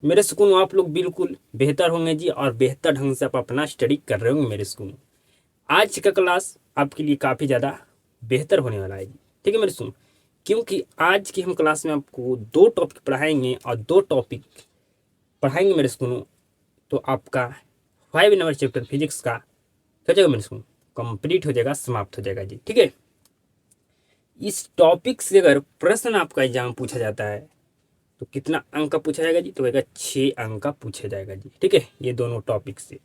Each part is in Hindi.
मेरे सुकून आप लोग बिल्कुल बेहतर होंगे जी, और बेहतर ढंग से आप अपना स्टडी कर रहे होंगे मेरे सुकून। आज का क्लास आपके लिए काफ़ी ज़्यादा बेहतर होने वाला है जी। ठीक है मेरे सुकून, क्योंकि आज की हम क्लास में आपको दो टॉपिक पढ़ाएंगे, और दो टॉपिक पढ़ाएंगे मेरे सुकून, तो आपका 5 नंबर चैप्टर फिजिक्स का क्या हो जाएगा मेरे सुकून, कंप्लीट हो जाएगा, समाप्त हो जाएगा जी। ठीक है, इस टॉपिक से अगर प्रश्न आपका एग्जाम पूछा जाता है तो कितना अंक का पूछा जाएगा जी, तो कहेगा 6 अंक का पूछा जाएगा जी। ठीक है, ये दोनों टॉपिक से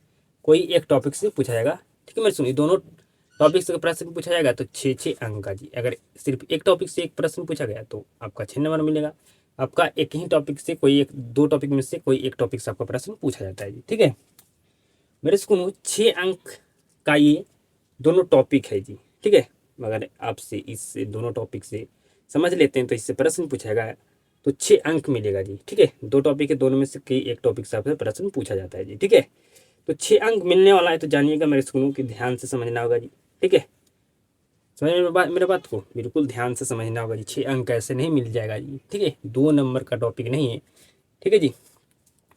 कोई एक टॉपिक से पूछा जाएगा। ठीक है मेरे सुनिए, दोनों टॉपिक से प्रश्न पूछा जाएगा तो 6 6 अंक का जी। अगर सिर्फ एक टॉपिक से एक प्रश्न पूछा गया तो आपका 6 नंबर मिलेगा। आपका एक ही टॉपिक से कोई एक, दो टॉपिक में से कोई एक टॉपिक से आपका प्रश्न पूछा जाता है जी। ठीक है, मेरे सुनो 6 अंक का ये दोनों टॉपिक है जी। ठीक है, अगर आपसे इस दोनों टॉपिक से समझ लेते हैं तो इससे प्रश्न पूछेगा तो 6 अंक मिलेगा जी। ठीक है, दो टॉपिक है, दोनों में से कोई एक टॉपिक से आपसे प्रश्न पूछा जाता है जी। ठीक है, तो 6 अंक मिलने वाला है, तो जानिएगा मेरे स्कूलों की ध्यान से समझना होगा जी। ठीक है, समझ मेरे बात को बिल्कुल ध्यान से समझना होगा जी। 6 अंक ऐसे नहीं मिल जाएगा जी। ठीक है, 2 नंबर का टॉपिक नहीं है। ठीक है जी,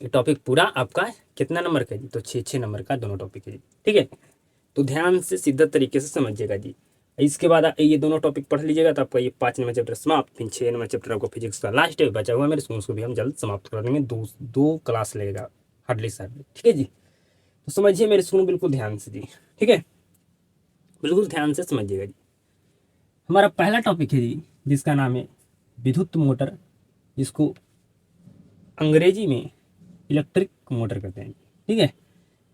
ये टॉपिक पूरा आपका कितना नंबर का है जी, तो 6 6 नंबर का दोनों टॉपिक है जी। ठीक है, तो ध्यान से सीधा तरीके से समझिएगा जी। इसके बाद ये दोनों टॉपिक पढ़ लीजिएगा तो आपका ये 5 नंबर चैप्टर समाप्त, फिर 6 नंबर चैप्टर आपको फिजिक्स का लास्ट है बचा हुआ मेरे स्कूल, उसको भी हम जल्द समाप्त कर देंगे। दो दो क्लास लगेगा हार्डली सर। ठीक है जी, तो समझिए मेरे स्कूल बिल्कुल ध्यान से जी। ठीक है, बिल्कुल ध्यान से समझिएगा जी। हमारा पहला टॉपिक है जी, जिसका नाम है विद्युत मोटर, जिसको अंग्रेजी में इलेक्ट्रिक मोटर कहते हैं। ठीक है,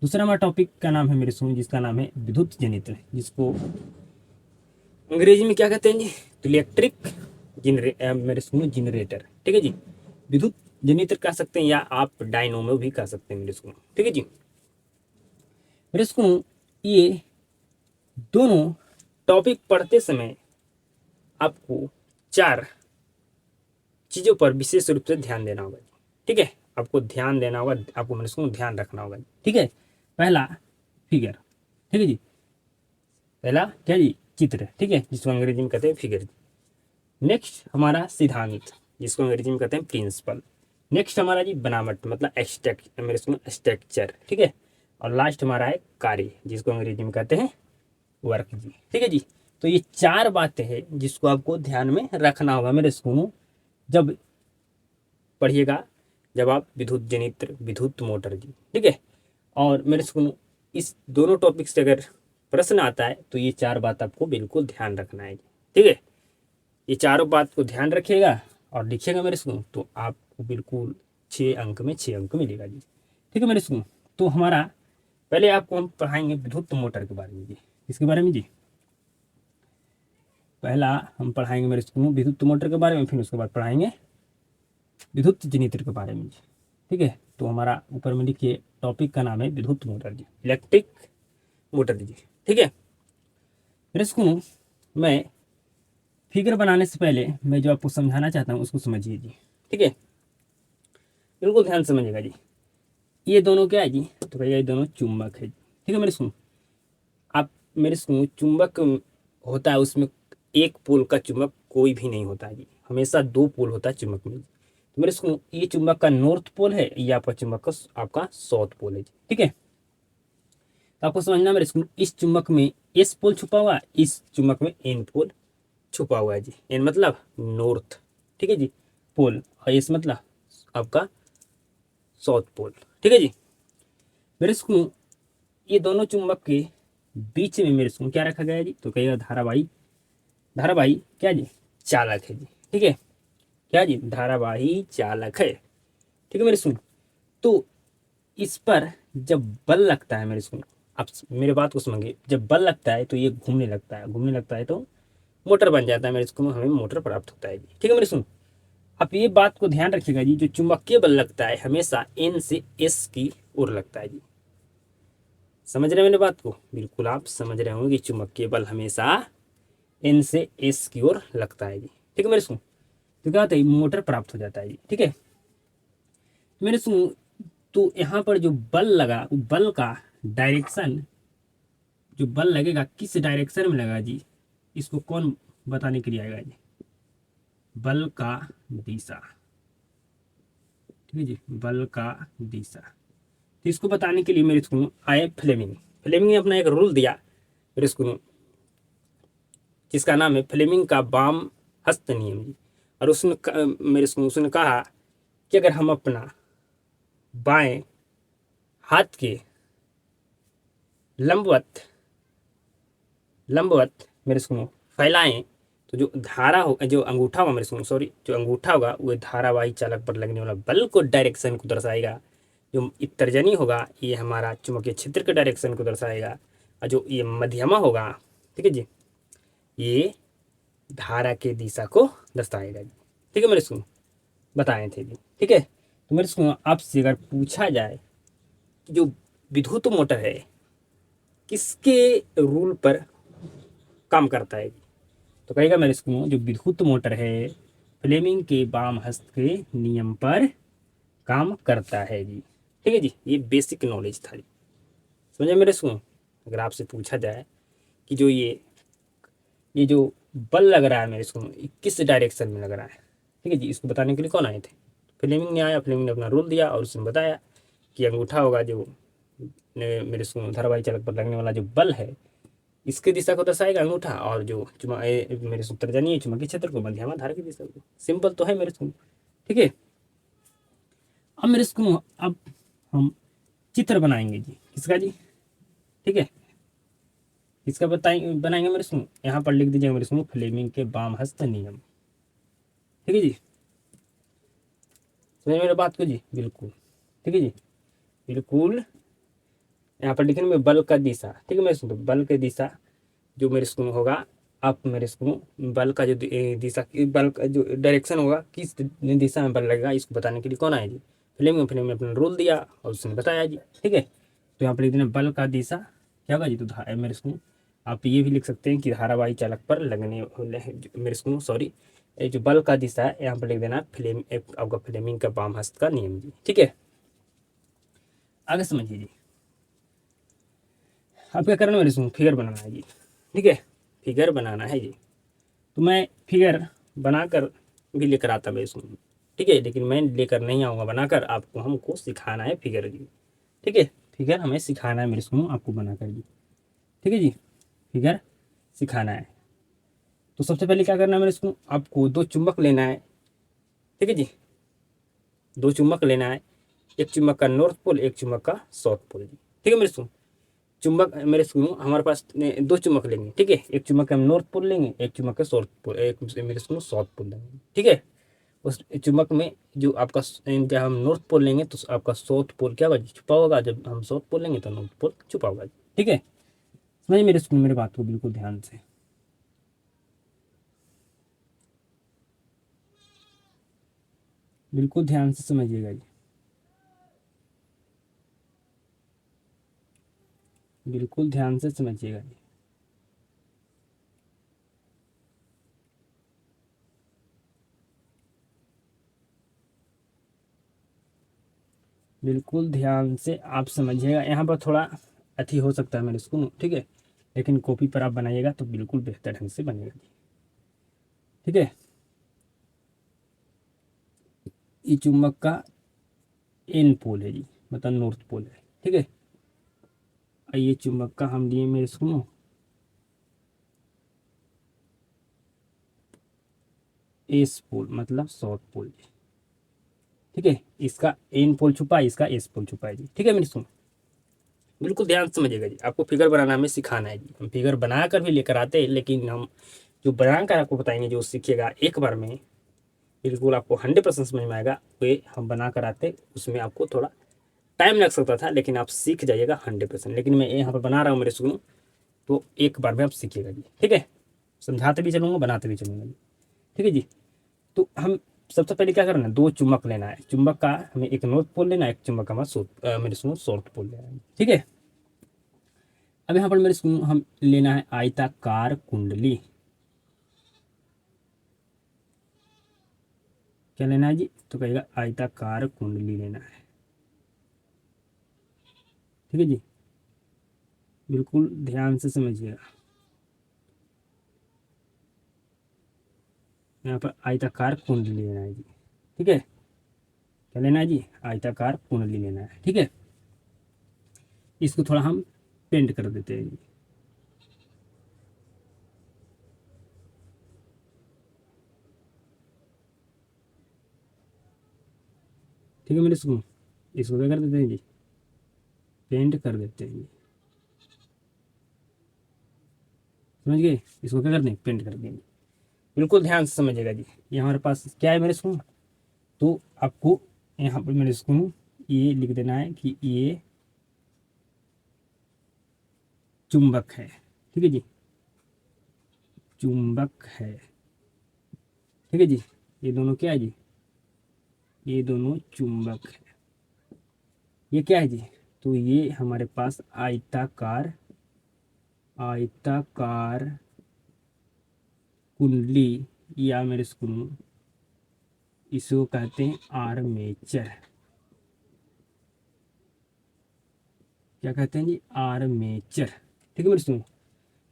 दूसरा हमारा टॉपिक का नाम है मेरे सुन, जिसका नाम है विद्युत जनित्र, जिसको अंग्रेजी में क्या कहते हैं जी, तो इलेक्ट्रिक मेरे सुनो जनरेटर। ठीक है जी, विद्युत जनित्र कह सकते हैं, या आप डायनोमो भी कह सकते हैं मेरे सुनो। ठीक है जी, मेरे सुनो ये दोनों टॉपिक पढ़ते समय आपको 4 चीजों पर विशेष रूप से ध्यान देना होगा। ठीक है, आपको ध्यान देना होगा, आपको मेरे सुनो ध्यान रखना होगा। ठीक है, पहला फिगर। ठीक है जी, पहला क्या जी, चित्र। ठीक है, जिसको अंग्रेजी में कहते हैं फिगर। नेक्स्ट हमारा सिद्धांत, जिसको अंग्रेजी में कहते हैं प्रिंसिपल। नेक्स्ट हमारा जी बनावट, मतलब मेरे स्ट्रक्चर। ठीक है, और लास्ट हमारा है कार्य, जिसको अंग्रेजी में कहते हैं वर्क जी। ठीक है जी, तो ये 4 बातें हैं जिसको आपको ध्यान में रखना होगा मेरे स्कूलों, जब पढ़िएगा, जब आप विद्युत जनित्र विद्युत मोटर जी। ठीक है, और मेरे स्कूलों इस दोनों टॉपिक से अगर प्रश्न आता है तो ये 4 बात आपको बिल्कुल ध्यान रखना है। ठीक है, ये चारों बात को ध्यान रखिएगा और लिखिएगा मेरे सुनो, तो आपको बिल्कुल 6 अंक में 6 अंक मिलेगा जी। ठीक है मेरे सुनो, तो हमारा पहले आपको हम पढ़ाएंगे विद्युत मोटर के बारे में जी। इसके बारे में जी, पहला हम पढ़ाएंगे मेरे सुनो विद्युत मोटर के बारे में, फिर उसके बाद पढ़ाएंगे विद्युत जनित्र के बारे में जी। ठीक है, तो हमारा ऊपर में लिखिए टॉपिक का नाम है विद्युत मोटर जी, इलेक्ट्रिक मोटर जी। ठीक है मेरे सुनो, मैं फिगर बनाने से पहले मैं जो आपको समझाना चाहता हूँ उसको समझिए जी। ठीक है, बिल्कुल ध्यान समझिएगा जी। ये दोनों क्या है जी, तो भैया ये दोनों चुंबक है जी। ठीक है मेरे सुनो, आप मेरे सुनो चुंबक होता है, उसमें एक पोल का चुंबक कोई भी नहीं होता है जी, हमेशा 2 पोल होता है चुंबक में। तो मेरे सुनो ये चुंबक का नॉर्थ पोल है, ये आपका चुंबक का आपका साउथ पोल है जी। ठीक है, तो आपको समझना मेरे सुनो, इस चुंबक में एस पोल छुपा हुआ है, इस चुंबक में एन पोल छुपा हुआ है जी। एन मतलब नॉर्थ, ठीक है जी, पोल, और एस मतलब आपका साउथ पोल। ठीक है जी, मेरे सुनो ये दोनों चुंबक के बीच में मेरे सुन क्या रखा गया है जी, तो कहिएगा धारावाही। धारावाही क्या जी, चालक है जी। ठीक है, क्या जी, धारावाही चालक है। ठीक है मेरे सुन, तो इस पर जब बल लगता है मेरे सुन, आप मेरे बात को समझिए, जब बल लगता है तो ये घूमने लगता है, घूमने लगता है तो मोटर बन जाता है मेरे सुन, हमें मोटर प्राप्त होता है जी। ठीक है मेरे सुन, आप ये बात को ध्यान रखिएगा जी, जो चुंबकीय बल लगता है हमेशा एन से एस की ओर लगता है जी। समझ रहे हैं मेरे बात को, बिल्कुल आप समझ रहे होंगे कि चुंबकीय बल हमेशा एन से एस की ओर लगता है जी। ठीक है मेरे सुन, तो क्या होता है, मोटर प्राप्त हो जाता है जी। ठीक है मेरे सुन, तो यहाँ पर जो बल लगा, वो बल का डायरेक्शन, जो बल लगेगा किस डायरेक्शन में लगा जी, इसको कौन बताने के लिए आएगा जी, बल का दिशा। ठीक है जी, बल का दिशा। तो इसको बताने के लिए मेरे स्कूल में आए फ्लेमिंग। फ्लेमिंग ने अपना एक रूल दिया मेरे स्कूल में, जिसका नाम है फ्लेमिंग का वाम हस्त नियम जी। और मेरे स्कूल उसने कहा कि अगर हम अपना बाएं हाथ के लंबवत लंबवत मेरे स्कूल फैलाएं, तो जो धारा हो, जो अंगूठा होगा मेरे स्कूल, सॉरी, जो अंगूठा होगा वो धारावाही चालक पर लगने वाला बल को डायरेक्शन को दर्शाएगा। जो तर्जनी होगा ये हमारा चुंबकीय क्षेत्र के डायरेक्शन को दर्शाएगा। और जो ये मध्यमा होगा, ठीक है जी, ये धारा के दिशा को दर्शाएगा जी। ठीक है मेरे स्कूल, बताए थे जी। ठीक है, तो मेरे स्कूल आपसे अगर पूछा जाए कि जो विद्युत मोटर है किसके रूल पर काम करता है, तो कहेगा मेरे स्कूल जो विद्युत मोटर है फ्लेमिंग के वाम हस्त के नियम पर काम करता है जी। ठीक है जी, ये बेसिक नॉलेज था जी, समझे मेरे स्कूल। अगर आपसे पूछा जाए कि जो ये जो बल लग रहा है मेरे स्कूल में किस डायरेक्शन में लग रहा है, ठीक है जी, इसको बताने के लिए कौन आए थे? फ्लेमिंग ने आया। फ्लेमिंग ने अपना रूल दिया और उसने बताया कि अंगूठा होगा जो मेरे स्कूल धारावाही चालक पर लगने वाला जो बल है इसके दिशा को दर्शाएगा अंगूठा, और जो मेरे सूत्र जानिए चुंबकीय क्षेत्र को मध्यमा धारा की दिशा को। सिंपल तो है मेरे स्कूल। ठीक है, अब मेरे स्कूल अब हम चित्र बनाएंगे जी। किसका जी? ठीक है, इसका बनाएंगे मेरे स्कूल। यहाँ पर लिख दीजिएगा मेरे स्कूल फ्लेमिंग के वाम हस्त नियम। ठीक है जी, समझ मेरे बात को जी, बिल्कुल। ठीक है जी, बिल्कुल। यहाँ पर लिखेंगे बल का दिशा। ठीक है मेरे स्कूल, बल की दिशा जो मेरे स्कूल होगा, आप मेरे स्कूल बल का जो दिशा, बल का जो डायरेक्शन होगा किस दिशा में बल लगेगा, इसको बताने के लिए कौन आया जी? फ्लेमिंग। फ्लेमिंग ने अपना रूल दिया और उसने बताया जी। ठीक है, तो यहाँ पर लिख देना बल का दिशा क्या होगा जी? तो मेरे स्कूल आप ये भी लिख सकते हैं कि धारावाही चालक पर लगने मेरे स्कूल, सॉरी, जो बल का दिशा है यहाँ पर लिख देना आपका फ्लेमिंग का वाम हस्त का नियम जी। ठीक है, आगे समझिए जी। अब क्या करना है मेरे स्कूल? फिगर बनाना है जी। ठीक है, फिगर बनाना है जी। तो मैं फिगर बनाकर भी लेकर आता मेरे स्कूल। ठीक है, लेकिन मैं लेकर नहीं आऊँगा बनाकर, आपको हमको सिखाना है फिगर जी। ठीक है, फिगर हमें सिखाना है मेरे स्कूल आपको बनाकर जी। ठीक है जी, फिगर सिखाना है। तो सबसे पहले क्या करना है मेरे स्कूल? आपको दो चुंबक लेना है। ठीक है जी, दो चुंबक लेना है। एक चुंबक का नॉर्थ पोल, एक चुंबक का साउथ पोल जी। ठीक है मेरे स्कूल, चुंबक मेरे स्कूल हमारे पास दो चुंबक लेंगे। ठीक है, एक चुंबक का हम नॉर्थ पोल लेंगे, एक चुंबक का साउथ पोल, एक मेरे स्कूल साउथ पोल लेंगे। ठीक है, उस चुंबक में जो आपका जब हम नॉर्थ पोल लेंगे तो आपका साउथ पोल क्या होगा जी? छुपा होगा। जब हम साउथ पोल लेंगे तो नॉर्थ पोल छुपा होगा। ठीक है, समझिए मेरे स्कूल मेरे बात को बिल्कुल ध्यान से, बिल्कुल ध्यान से समझिएगा जी, बिल्कुल ध्यान से समझिएगा जी। बिल्कुल ध्यान से आप समझिएगा। यहाँ पर थोड़ा अति हो सकता है मेरे स्कूल, ठीक है, लेकिन कॉपी पर आप बनाइएगा तो बिल्कुल बेहतर ढंग से बनेगा जी। ठीक है, ये चुंबक का एन पोल है जी, मतलब नॉर्थ पोल है। ठीक है, और ये चुंबक का हम लिए मेरे स्कूल एस पोल, मतलब साउथ पोल जी। ठीक है, इसका एन पोल छुपा है, इसका एस पोल छुपा है जी। ठीक है मेरे स्कूल, बिल्कुल ध्यान से समझिएगा जी। आपको फिगर बनाना हमें सिखाना है जी। हम फिगर बना कर भी लेकर आते हैं, लेकिन हम जो बना कर आपको बताएंगे, जो सीखिएगा एक बार में बिल्कुल आपको 100% समझ में आएगा। वे हम बना कर आते, उसमें आपको थोड़ा टाइम लग सकता था, लेकिन आप सीख जाइएगा 100%। लेकिन मैं यहाँ पर बना रहा हूँ मेरे स्कूल, तो एक बार में आप सीखिएगा जी। ठीक है, समझाते भी चलूँगा, बनाते भी चलूँगा जी। ठीक है जी, तो हम सबसे पहले क्या करना है? दो चुंबक लेना है। चुंबक का हमें एक नॉर्थ पोल लेना है, एक चुंबक का हमारा मेरे स्कूल साउथ पोल लेना है। ठीक है, अब यहाँ पर मेरे स्कूल हम लेना है आयताकार कुंडली। क्या लेना है जी? तो कहेगा आयताकार कुंडली लेना है। ठीक है जी, बिल्कुल ध्यान से समझिएगा। यहाँ पर आयताकार कुंडली लेना है जी। ठीक है, क्या लेना है जी, आयताकार कुंडली लेना है। ठीक है, इसको थोड़ा हम पेंट कर देते हैं जी। ठीक है मेरे इसको इसको क्या कर देते हैं जी, पेंट कर देते हैं जी। समझ गए, इसको क्या कर दें, पेंट कर देंगे। बिल्कुल ध्यान से समझिएगा जी। ये हमारे पास क्या है मेरे इसको, तो आपको यहाँ पर मेरे इसको ये लिख देना है कि ये चुंबक है। ठीक है जी, चुंबक है। ठीक है जी, ये दोनों क्या है जी, ये दोनों चुंबक है। ये क्या है जी, तो ये हमारे पास आयताकार आयताकार कुंडली, या मेरे सुनो इसको कहते हैं आर्मेचर। क्या कहते हैं जी, आर्मेचर। ठीक है मेरे सुनो,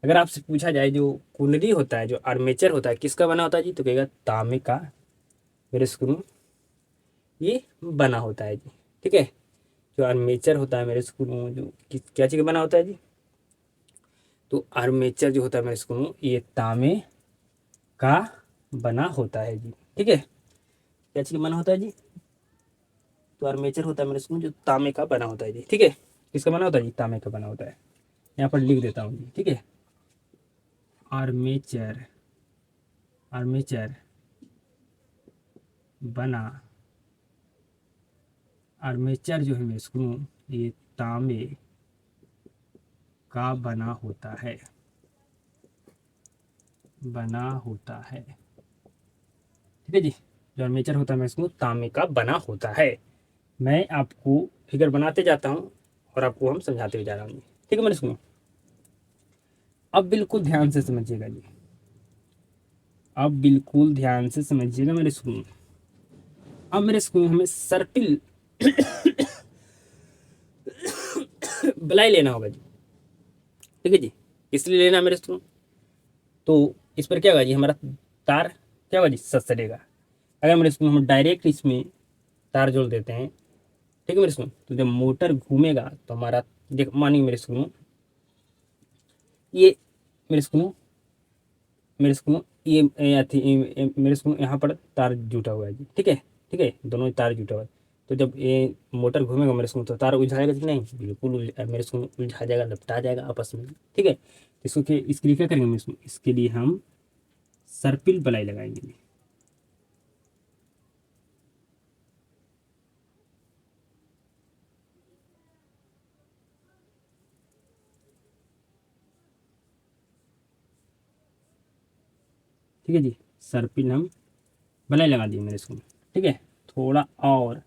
अगर आपसे पूछा जाए जो कुंडली होता है, जो आर्मेचर होता है, किसका बना होता है जी, तो कहेगा तांबे का मेरे सुनो ये बना होता है जी। ठीक है, जो आर्मेचर होता है मेरे सुनो, जो क्या चीज़ का बना होता है जी, तो आर्मेचर जो होता है मेरे सुनो ये तांबे का बना होता है जी। ठीक है, क्या चीज़ का बना होता है जी, तो आर्मेचर होता है मेरे सुनो जो तांबे का बना होता है जी। ठीक है, किसका बना होता है जी, तांबे का बना होता है। यहाँ पर लिख देता हूँ जी। ठीक है, आर्मेचर आर्मेचर बना आर्मेचर जो है मेरे सुनो ये तांबे का बना होता है, बना होता है। ठीक है जी, जो आर्मेचर होता है मैं इसको तांबे का बना होता है। मैं आपको फिगर बनाते जाता हूँ और आपको हम समझाते हुए जा रहा हूँ। ठीक है मेरे सुनो, अब बिल्कुल ध्यान से समझिएगा जी, अब बिल्कुल ध्यान से समझिएगा मेरे सुनो। अब मेरे स्कूल हमें सर्पिल बलाई लेना होगा जी। ठीक है जी, इसलिए लेना मेरे स्कूल, तो इस पर क्या होगा जी, हमारा तार क्या होगा जी, ससरेगा। अगर मेरे स्कूल हम डायरेक्ट इसमें तार जोड़ देते हैं, ठीक है मेरे स्कूल, तो जब मोटर घूमेगा तो हमारा देख मानिए मेरे स्कूल ये मेरे स्कूल मेरे स्कूल यहाँ पर तार जुटा हुआ है जी। ठीक है, ठीक है, दोनों तार जुटा हुआ है। तो जब ये मोटर घूमेगा मेरे स्कूल तो तार उलझाएगा कि नहीं, बिल्कुल मेरे स्कूल उलझा जाएगा, लपटा जाएगा आपस में। ठीक है, इसको इसके लिए क्या करेंगे मेरे स्कूल, इसके लिए हम सर्पिल बलाई लगाएंगे। ठीक है जी, सर्पिल हम बलाई लगा दिए मेरे स्कूल। ठीक है, थोड़ा और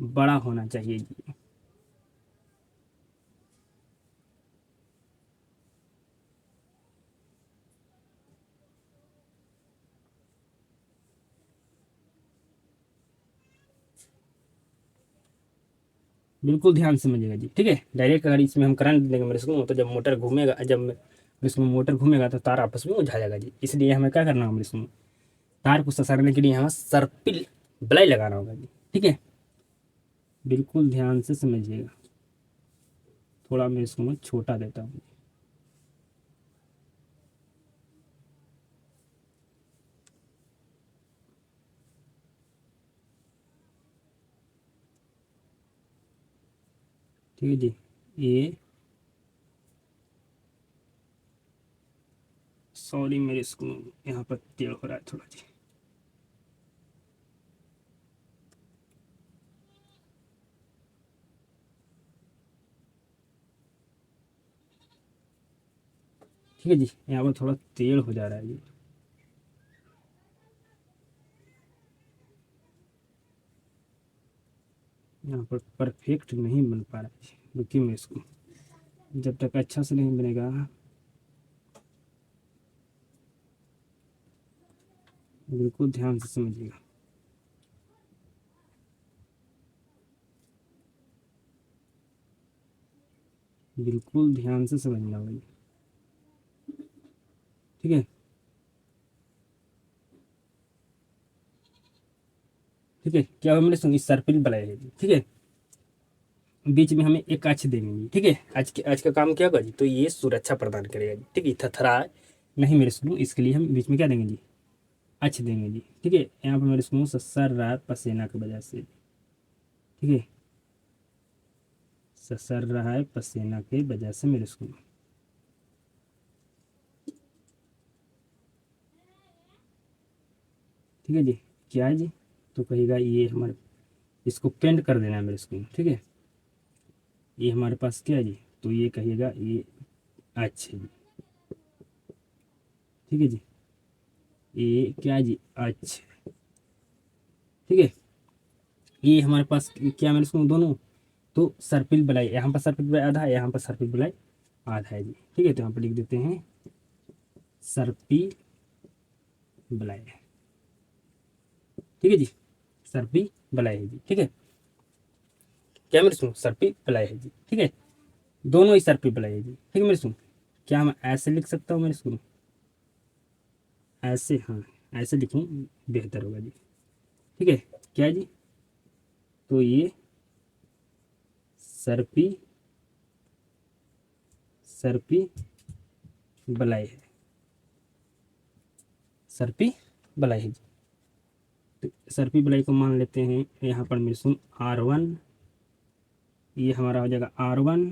बड़ा होना चाहिए जी। बिल्कुल ध्यान से समझिएगा जी। ठीक है, डायरेक्ट अगर इसमें हम करंट देंगे मेरे स्कूल तो जब मोटर घूमेगा, जब इसमें मोटर घूमेगा तो तार आपस में उलझा जाएगा जी। इसलिए हमें क्या करना होगा, इसमें तार को ससारने के लिए हमें सर्पिल बलाई लगाना होगा जी। ठीक है, बिल्कुल ध्यान से समझिएगा। थोड़ा मैं इसको मैं छोटा देता हूँ। ठीक है जी, ये सॉरी मेरे इसको यहाँ पर टेढ़ हो रहा है थोड़ा जी। ठीक है जी, यहाँ पर थोड़ा टेढ़ हो जा रहा है जी। यहाँ पर परफेक्ट नहीं बन पा रहा है। रुकिए मैं इसको, जब तक अच्छा से नहीं बनेगा, बिल्कुल ध्यान से समझिएगा। बिल्कुल ध्यान से समझना भाई। ठीक है, ठीक ठीक है, क्या होगा मेरे सुन, सर्पिल वलय है जी। ठीक है, बीच में हमें एक अक्ष देनी है। ठीक है, आज का काम क्या होगा जी, तो ये सुरक्षा प्रदान करेगा जी। ठीक है, थरथरा नहीं मेरे सुनो, इसके लिए हम बीच में क्या देंगे जी, अक्ष देंगे जी। ठीक है, यहाँ पर मेरे सुनो ससर रहा पसीना की वजह से। ठीक है, ससर रहा है पसीना की वजह से मेरे सुनो। ठीक है जी, क्या है जी, तो कहेगा ये हमारे, इसको पेंट कर देना है मेरे स्कूल। ठीक है, ये हमारे पास क्या है जी, तो ये कहिएगा ये अच्छा जी। ठीक है जी, ये क्या है जी, अच्छा। ठीक है, ये हमारे पास क्या मेरे स्कूल दोनों, तो सर्पिल बलाई, यहाँ पर सर्पिल बलाई आधा है, यहाँ पर सर्पिल बलाई आधा है जी। ठीक है, तो यहाँ पर लिख देते हैं सर्पी बलाई। ठीक है जी, सर्पी बलाई है जी। ठीक है, क्या मेरे सुन, सर्पी बलाई है जी। ठीक है, दोनों ही सर्पी बलाई है जी। ठीक है मेरे सुन, क्या मैं ऐसे लिख सकता हूँ मेरे सुन, ऐसे, हाँ ऐसे लिखूँ बेहतर होगा जी। ठीक है, क्या जी, तो ये सर्पी सर्पी बलाई है, सर्पी बलाई है जी। तो सर्पी बलाई को मान लेते हैं यहाँ पर मेरे सुन R1, ये हमारा हो जाएगा R1,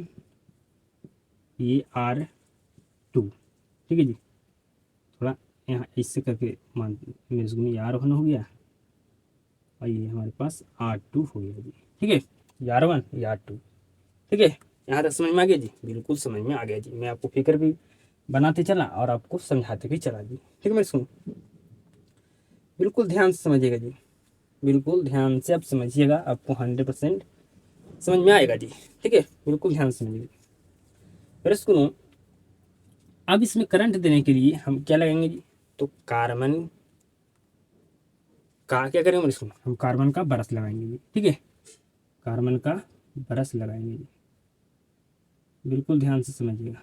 ये R2। ठीक है जी, थोड़ा यहाँ इससे करके मान मेरे सुन, ये R1 हो गया और ये हमारे पास R2 हो गया जी। ठीक है, ये R1 ये R2। ठीक है, यहाँ तक समझ में आ गया जी, बिल्कुल समझ में आ गया जी। मैं आपको फिक्र भी बनाते चला और आपको समझाते भी चला जी। ठीक है मेरे सुन, बिल्कुल ध्यान से समझिएगा जी, बिल्कुल ध्यान से आप समझिएगा, आपको 100% समझ में आएगा जी। ठीक है, बिल्कुल ध्यान से समझिएगा मेरे सुनो। अब इसमें करंट देने के लिए हम क्या लगाएंगे जी, तो कार्बन का क्या करेंगे मेरे सुनो, हम कार्बन का ब्रश लगाएंगे जी। ठीक है, कार्बन का ब्रश लगाएंगे जी, बिल्कुल ध्यान से समझिएगा।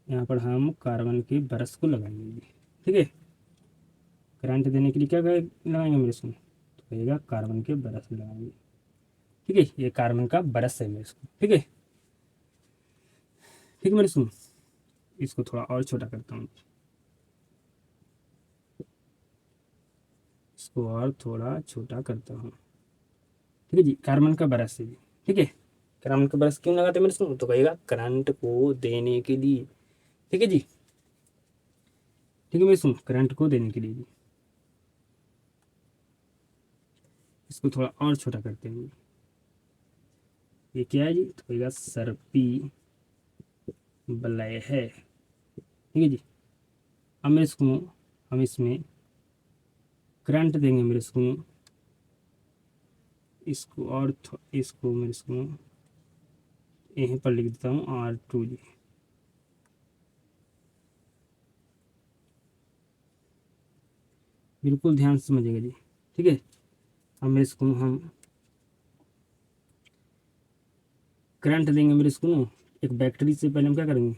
यहाँ पर हम कार्बन के ब्रश को लगाएंगे जी। ठीक है, करंट देने के लिए क्या लगाएंगे मेरे इसमें, तो कहिएगा कार्बन के ब्रश लगाएंगे। ठीक है, ये कार्बन का ब्रश है मेरे इसको। ठीक है, ठीक है मेरे सुन, इसको थोड़ा और छोटा करता हूँ, इसको और थोड़ा छोटा करता हूँ। ठीक है जी, कार्बन का ब्रश है जी। ठीक है, कार्बन का ब्रश क्यों लगाते हैं मेरे सुन, तो कहिएगा करंट को देने के लिए। ठीक है जी, ठीक है मेरे सुन, करंट को देने के लिए जी। इसको थोड़ा और छोटा करते हैं, ये क्या है जी, तो कहिएगा सर्पी बलय है। ठीक है जी, अब मेरे इसको, हम इसमें करंट देंगे मेरे इसको, इसको और इसको मेरे इसको यहीं पर लिख देता हूँ R2 जी। बिल्कुल ध्यान से समझिएगा जी। ठीक है, अब मेरे इसको हम करंट देंगे मेरे इसको, एक बैटरी से पहले हम क्या करेंगे,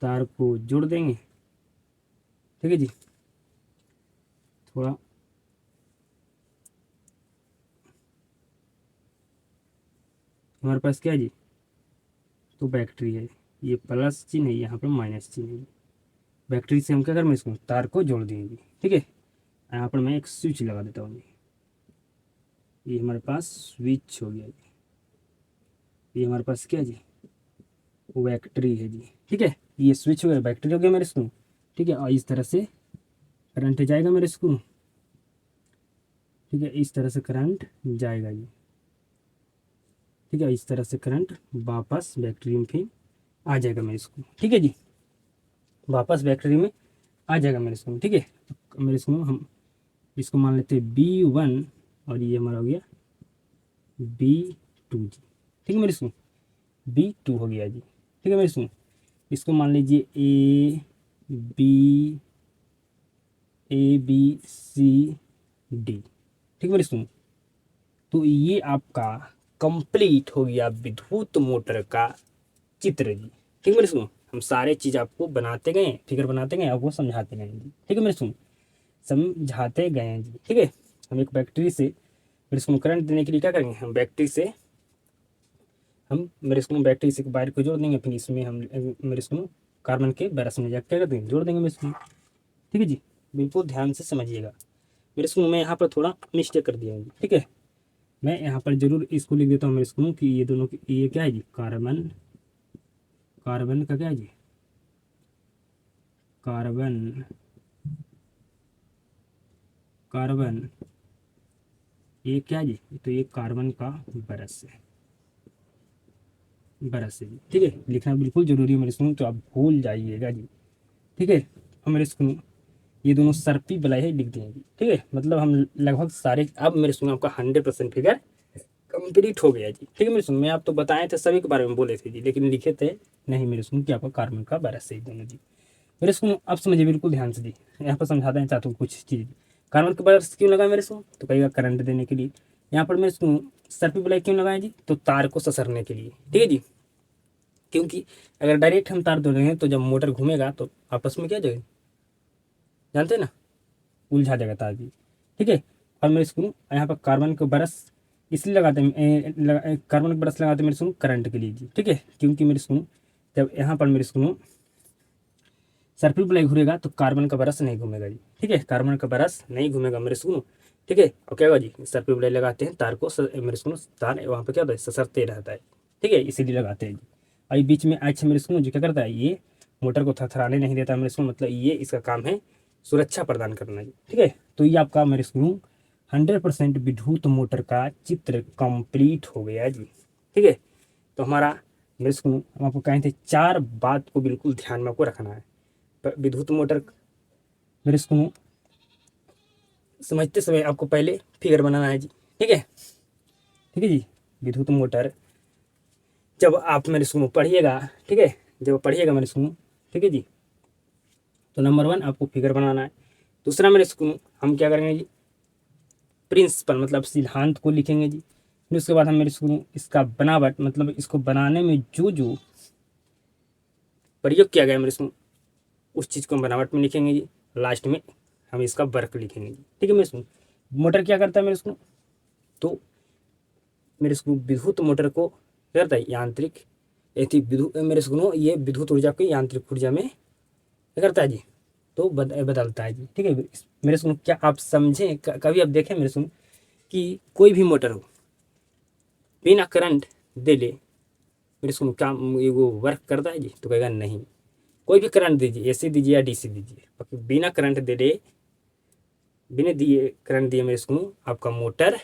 तार को जोड़ देंगे। ठीक है जी, थोड़ा हमारे पास क्या है जी, तो बैटरी है, ये प्लस चिन्ह है, यहाँ पर माइनस चिन्ह है। बैटरी से हम क्या करेंगे, इसको तार को जोड़ देंगे जी। ठीक है, यहाँ पर मैं एक स्विच लगा देता हूँ जी, ये हमारे पास स्विच हो गया जी। ये हमारे पास क्या है जी, बैटरी है जी। ठीक है, ये स्विच हो गया, बैटरी हो गया मेरे इसको। ठीक है, और इस तरह से करंट जाएगा मेरे इसको। ठीक है, इस तरह से करंट जाएगा जी। ठीक है, इस तरह से करंट वापस बैटरी में फिर आ जाएगा मेरे इसको। ठीक है जी, वापस बैटरी में आ जाएगा मेरे इसको। ठीक है, मेरे इसको हम इसको मान लेते हैं B1 और ये हमारा हो गया B2 जी। ठीक है मेरे इसको, B2 हो गया जी। ठीक है मेरे इसको, इसको मान लीजिए B A B C D। ठीक है मेरे इसको, तो ये आपका कंप्लीट हो गया विद्युत मोटर का चित्र जी। ठीक है मेरे सुनो, हम सारे चीज़ आपको बनाते गए, फिगर बनाते गए, आपको समझाते गए जी। ठीक है मेरे सुनो, समझाते गए जी। ठीक है, हम एक बैटरी से मेरे स्कूल करंट देने के लिए क्या करेंगे, हम बैटरी से मेरे स्कूल बैटरी से वायर को जोड़ देंगे, फिर इसमें हम मेरे स्कूल कार्बन के ब्रश में जाकर क्या कर देंगे, जोड़ देंगे मेरे स्कूल। ठीक है जी, बिल्कुल ध्यान से समझिएगा। मेरे स्कूल में यहाँ पर थोड़ा मिस्टेक कर दिया है, ठीक है। मैं यहाँ पर जरूर इसको लिख देता हूँ मेरे स्कूल कि ये दोनों की ये क्या है जी, कार्बन, कार्बन का क्या है जी, कार्बन, कार्बन, ये क्या है जी, तो ये कार्बन का ब्रश है, ब्रश है जी। ठीक है, लिखना बिल्कुल जरूरी है मेरे स्कूल, तो आप भूल जाइएगा जी। ठीक है, और मेरे स्कूल ये दोनों सर्पी बलाई है लिख दिए जी। ठीक है, मतलब हम लगभग सारे, अब मेरे स्कूल आपका 100% फिगर कंप्लीट हो गया जी। ठीक है मेरे सुन, मैं आप तो बताए थे सभी के बारे में बोले थे जी, लेकिन लिखे थे नहीं मेरे सुन कि आपका कार्बन का ब्रश है दोनों जी। मेरे सुन अब समझिए बिल्कुल ध्यान से जी, यहाँ पर समझाते हैं चाहता हूँ कुछ चीज़। कार्बन का ब्रश क्यों लगाए मेरे सुन, तो कहेगा करंट देने के लिए। यहाँ पर मेरे सुन सर्पी ब्लाई क्यों लगाए जी, तो तार को ससरने के लिए। ठीक है जी, क्योंकि अगर डायरेक्ट हम तार दे रहे हैं तो जब मोटर घूमेगा तो आपस में क्या जाएगा, जानते हैं ना, उलझा जाएगा तार जी। ठीक है, और मेरे सुन यहाँ पर कार्बन का ब्रश इसलिए लगाते हैं, कार्बन का ब्रश लगाते हैं मेरे सुन करंट के लिए जी। ठीक है, क्योंकि मेरे सुन जब यहाँ पर मेरे सुनो सर्पिल ब्लेड घूमेगा तो कार्बन का ब्रश नहीं घूमेगा जी। ठीक है, कार्बन का ब्रश नहीं घूमेगा मेरे सुनो। ठीक है, और क्या होगा जी, सर्पिल ब्लेड लगाते हैं तार को मेरे सुनो, तार वहाँ पर क्या होता है, ससरते रहता है। ठीक है, इसीलिए लगाते हैं जी। और ये बीच में अच्छा मेरे सुनो जो क्या करता है, ये मोटर को थरथराने नहीं देता मेरे सुनो, मतलब ये इसका काम है सुरक्षा प्रदान करना जी। ठीक है, तो ये आपका मेरे सुनो 100% विद्युत मोटर का चित्र कंप्लीट हो गया जी। ठीक है, तो हमारा मेरे सुनो हम आपको कहे थे 4 बात को बिल्कुल ध्यान में आपको रखना है। विद्युत मोटर मेरे सुनो समझते समय आपको पहले फिगर बनाना है जी। ठीक है, ठीक है जी, विद्युत मोटर जब आप मेरे सुनो पढ़िएगा, ठीक है, जब पढ़िएगा मेरे सुनो, ठीक है जी, तो नंबर 1 आपको फिगर बनाना है। दूसरा मेरे सुनो हम क्या करेंगे जी, प्रिंसिपल मतलब सिद्धांत को लिखेंगे जी। फिर उसके बाद हम मेरे सुनो इसका बनावट मतलब इसको बनाने में जो जो प्रयोग किया गया मेरे सुनो उस चीज़ को हम बनावट में लिखेंगे जी। लास्ट में हम इसका वर्क लिखेंगे जी। ठीक है मेरे सुनो, मोटर क्या करता है मेरे सुनो, तो मेरे सुनो विद्युत मोटर को क्या करता है, यांत्रिक विद्युत मेरे सुनो ये विद्युत ऊर्जा को यांत्रिक ऊर्जा में क्या करता है जी, तो बदलता है जी। ठीक है मेरे सुनो, क्या आप समझें, कभी आप देखें मेरे सुनो कि कोई भी मोटर हो बिना करंट दे ले मेरे सुनो क्या ये वो वर्क करता है जी, तो कहेगा नहीं। कोई भी करंट दीजिए, एसी दीजिए या डीसी दीजिए, बाकी बिना करंट दे ले, बिना दिए करंट दिए मेरे सुनो आपका मोटर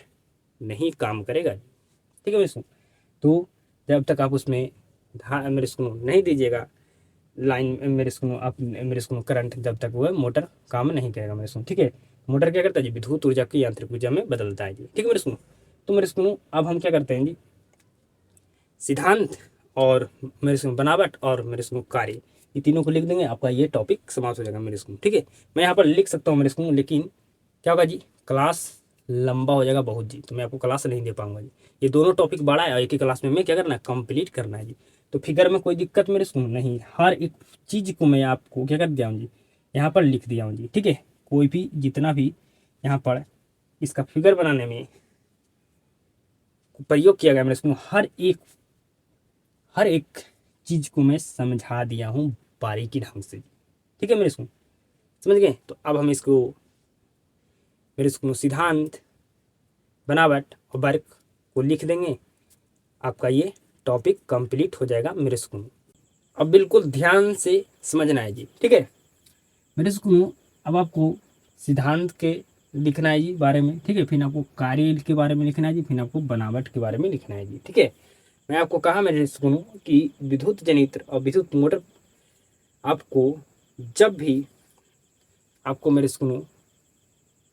नहीं काम करेगा। ठीक है मेरे सुनो, तो जब तक आप उसमें मेरे सुनो नहीं दीजिएगा लाइन मेरे सुनो आप मेरे सुनो करंट, जब तक वह मोटर काम नहीं करेगा मेरे सुनो। ठीक है, मोटर क्या करता है जी, विद्युत ऊर्जा की यांत्रिक ऊर्जा में बदलता है जी। ठीक है मेरे सुनो, तो मेरे सुनो अब हम क्या करते हैं जी, सिद्धांत और मेरे सुनो बनावट और मेरे सुनो कार्य, ये तीनों को लिख देंगे, आपका ये टॉपिक समाप्त हो जाएगा मेरे स्कूल। ठीक है, मैं यहाँ पर लिख सकता हूँ मेरे स्कूल, लेकिन क्या होगा जी, क्लास लंबा हो जाएगा बहुत जी, तो मैं आपको क्लास नहीं दे पाऊंगा जी। ये दोनों टॉपिक बड़ा है और एक ही क्लास में मैं क्या करना है, कंप्लीट करना है जी। तो फिगर में कोई दिक्कत मेरे स्कूल नहीं, हर एक चीज़ को मैं आपको क्या कर दिया हूँ जी, यहाँ पर लिख दिया हूँ जी। ठीक है, कोई भी जितना भी यहाँ पर इसका फिगर बनाने में प्रयोग किया गया मेरे स्कूल, हर एक चीज़ को मैं समझा दिया हूँ बारीकी ढंग से। ठीक है मेरे स्कूल, समझ गए। तो अब हम इसको मेरे स्कूल सिद्धांत बनावट और वर्क को लिख देंगे, आपका ये टॉपिक कंप्लीट हो जाएगा मेरे स्कूल। अब बिल्कुल ध्यान से समझना है जी। ठीक है मेरे स्कूल, अब आपको सिद्धांत के लिखना है जी बारे में। ठीक है, फिर आपको कार्य के बारे में लिखना है जी, फिर आपको बनावट के बारे में लिखना है जी। ठीक है, मैं आपको कहा मेरे स्कूल कि विद्युत जनित्र और विद्युत मोटर आपको जब भी आपको मेरे स्कूल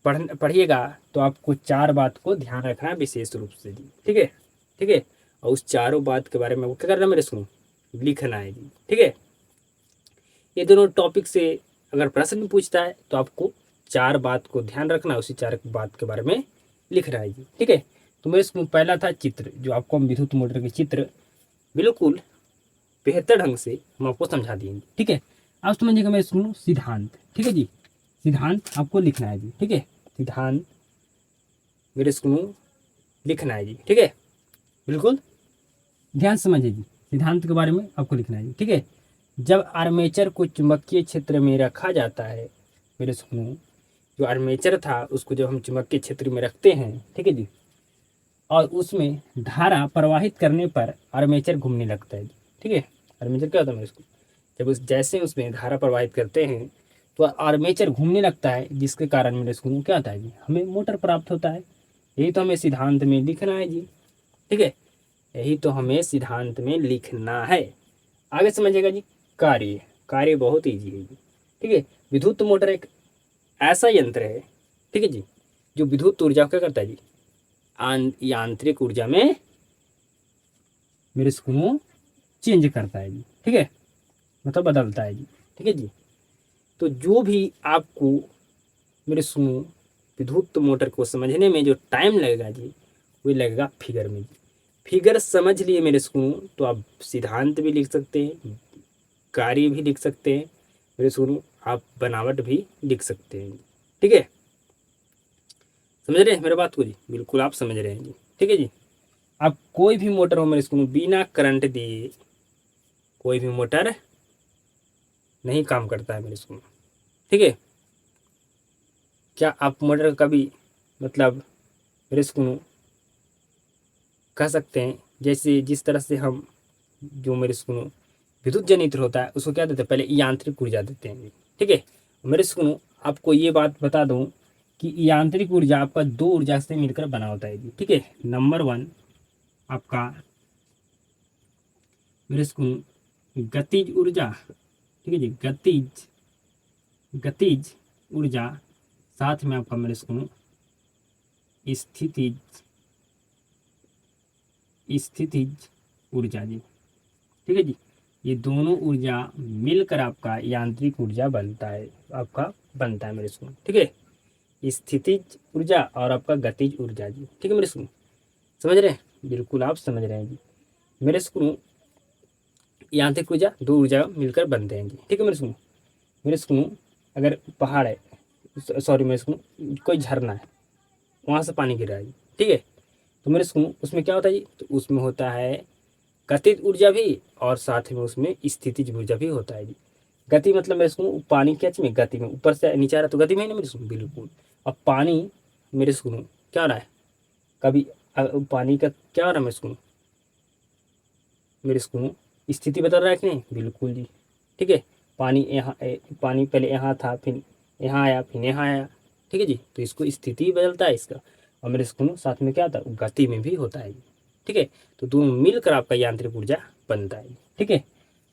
पढ़िएगा तो आपको 4 बात को ध्यान रखना है विशेष रूप से जी। ठीक है, ठीक है, और उस चारों बात के बारे में आपको क्या करना है मेरे स्कूल, लिखना है जी। ठीक है, ये दोनों टॉपिक से अगर प्रश्न पूछता है तो आपको 4 बात को ध्यान रखना है, उसी 4 बात के बारे में लिखना है जी। ठीक है, तो मेरे स्कूल पहला था चित्र, जो आपको हम विद्युत मोटर के चित्र बिल्कुल बेहतर ढंग से हम आपको समझा देंगे। ठीक है, आप समझिएगा मेरे स्कूल सिद्धांत। ठीक है जी, सिद्धांत आपको लिखना है जी। ठीक है, सिद्धांत मेरे स्कूल लिखना है जी। ठीक है, बिल्कुल ध्यान से समझिए जी, सिद्धांत के बारे में आपको लिखना है जी। ठीक है, जब आर्मेचर को चुंबकीय क्षेत्र में रखा जाता है मेरे सुनो, जो आर्मेचर था उसको जब हम चुंबकीय क्षेत्र में रखते हैं, ठीक है जी, और उसमें धारा प्रवाहित करने पर आर्मेचर घूमने लगता है जी। ठीक है, आर्मेचर क्या होता है मेरे स्कूल, जब उस जैसे उसमें धारा प्रवाहित करते हैं तो आर्मेचर घूमने लगता है, जिसके कारण मेरे स्कूल क्या होता है जी, हमें मोटर प्राप्त होता है। यही तो हमें सिद्धांत में लिखना है जी। ठीक है, यही तो हमें सिद्धांत में लिखना है। आगे समझिएगा जी। कार्य, कार्य बहुत ईजी है जी। ठीक है, विद्युत मोटर एक ऐसा यंत्र है, ठीक है जी, जो विद्युत ऊर्जा को क्या करता है जी, यांत्रिक ऊर्जा में मेरे स्कूल चेंज करता है जी। ठीक है, मतलब बदलता है जी। ठीक है जी, तो जो भी आपको मेरे सुनो विद्युत मोटर को समझने में जो टाइम लगेगा जी, वो लगेगा फिगर में जी। फिगर समझ लिए मेरे सुनो तो आप सिद्धांत भी लिख सकते हैं, कार्य भी लिख सकते हैं मेरे सुनो, आप बनावट भी लिख सकते हैं। ठीक है, समझ रहे हैं मेरे बात को जी, बिल्कुल आप समझ रहे हैं जी। ठीक है जी, आप कोई भी मोटर हो मेरे सुनो, बिना करंट दिए कोई भी मोटर नहीं काम करता है मेरे सुनो। ठीक है, क्या आप मोटर का कभी मतलब मेरे सुनो कह सकते हैं, जैसे जिस तरह से हम जो मेरे सुनो विद्युत जनित्र होता है उसको क्या देते हैं, पहले यांत्रिक ऊर्जा देते हैं। ठीक है, मेरे सुनो आपको ये बात बता दूं कि यांत्रिक ऊर्जा आपका दो ऊर्जा से मिलकर बना होता है जी। ठीक है, नंबर वन आपका मेरे सुनो गतिज ऊर्जा, ठीक है जी, गतिज गतिज ऊर्जा, साथ में आपका मेरे सुनो स्थितिज स्थितिज ऊर्जा जी। ठीक है जी, ये दोनों ऊर्जा मिलकर आपका यांत्रिक ऊर्जा बनता है, आपका बनता है मेरे सुनो। ठीक है, स्थितिज ऊर्जा और आपका गतिज ऊर्जा जी। ठीक है मेरे सुनो, समझ रहे हैं, बिल्कुल आप समझ रहे हैं जी। मेरे सुनो यांत्रिक ऊर्जा दो ऊर्जा मिलकर बनते हैं जी। ठीक है मेरे सुनो अगर पहाड़ है, सॉरी मेरे सुनो कोई झरना है, वहाँ से पानी गिर रहा है जी। ठीक है, तो मेरे सुनो उसमें क्या होता है जी, तो उसमें होता है गतिज ऊर्जा भी और साथ में उसमें स्थितिज ऊर्जा भी होता है जी। गति मतलब मेरे सुनो पानी क्या चीज में, गति में, ऊपर से नीचे आ रहा है तो गति में है ना मेरे सुनो, बिल्कुल। अब पानी मेरे सुनो क्या हो रहा है, कभी पानी का क्या हो रहा है मेरे सुनो स्थिति बदल रहा है कि नहीं, बिल्कुल जी। ठीक है, पानी यहाँ पानी पहले यहाँ था, फिर यहाँ आया, फिर यहाँ आया। ठीक है जी, तो इसको स्थिति बदलता है इसका, और मेरे सुनो साथ में क्या होता है, गति में भी होता है जी। ठीक है, तो दोनों मिलकर आपका यांत्रिक ऊर्जा बनता है। ठीक है,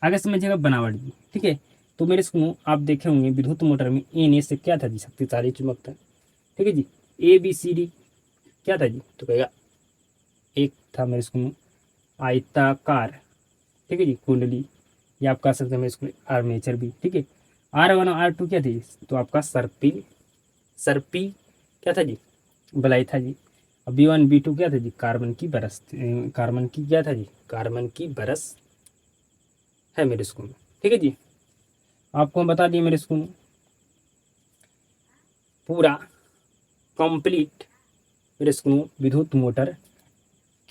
आगे समझिएगा बनावट जी। ठीक है, तो मेरे सुनो आप देखे होंगे विद्युत मोटर में एन ए से क्या था जी, शक्तिशाली चुंबक था। ठीक है जी, ए बी सी डी क्या था जी, तो कहेगा एक था मेरे सुनो आयताकार, ठीक है जी, कुंडली, या आप कह सकते हैं मेरे स्कूल आर्मेचर भी। ठीक है, R1 और R2 क्या थी, तो आपका सर्पिल सर्पी क्या था जी, बलाई था जी। अब B1 B2 क्या था जी, कार्बन की बरस, कार्बन की क्या था जी, कार्बन की बरस है मेरे स्कूल में। ठीक है जी, आपको हम बता दिए मेरे स्कूल में पूरा कंप्लीट मेरे स्कूल में विद्युत मोटर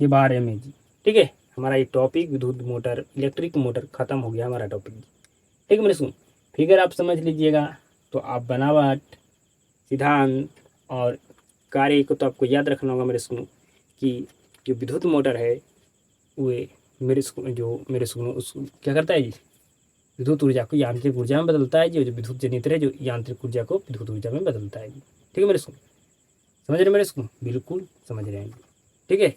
के बारे में जी। ठीक है, हमारा ये टॉपिक विद्युत मोटर इलेक्ट्रिक मोटर खत्म हो गया हमारा टॉपिक जी। ठीक है मेरे सुन, फिगर आप समझ लीजिएगा तो आप बनावट, सिद्धांत और कार्य को तो आपको याद रखना होगा मेरे सुनो, कि जो विद्युत मोटर है वे मेरे सुनो उसको क्या करता है जी, विद्युत ऊर्जा को यांत्रिक ऊर्जा में बदलता है जी, जो विद्युत जनित्र है जो यांत्रिक ऊर्जा को विद्युत ऊर्जा में बदलता है जी। ठीक है मेरे सुनो, समझ रहे मेरे सुनो, बिल्कुल समझ रहे हैं। ठीक है,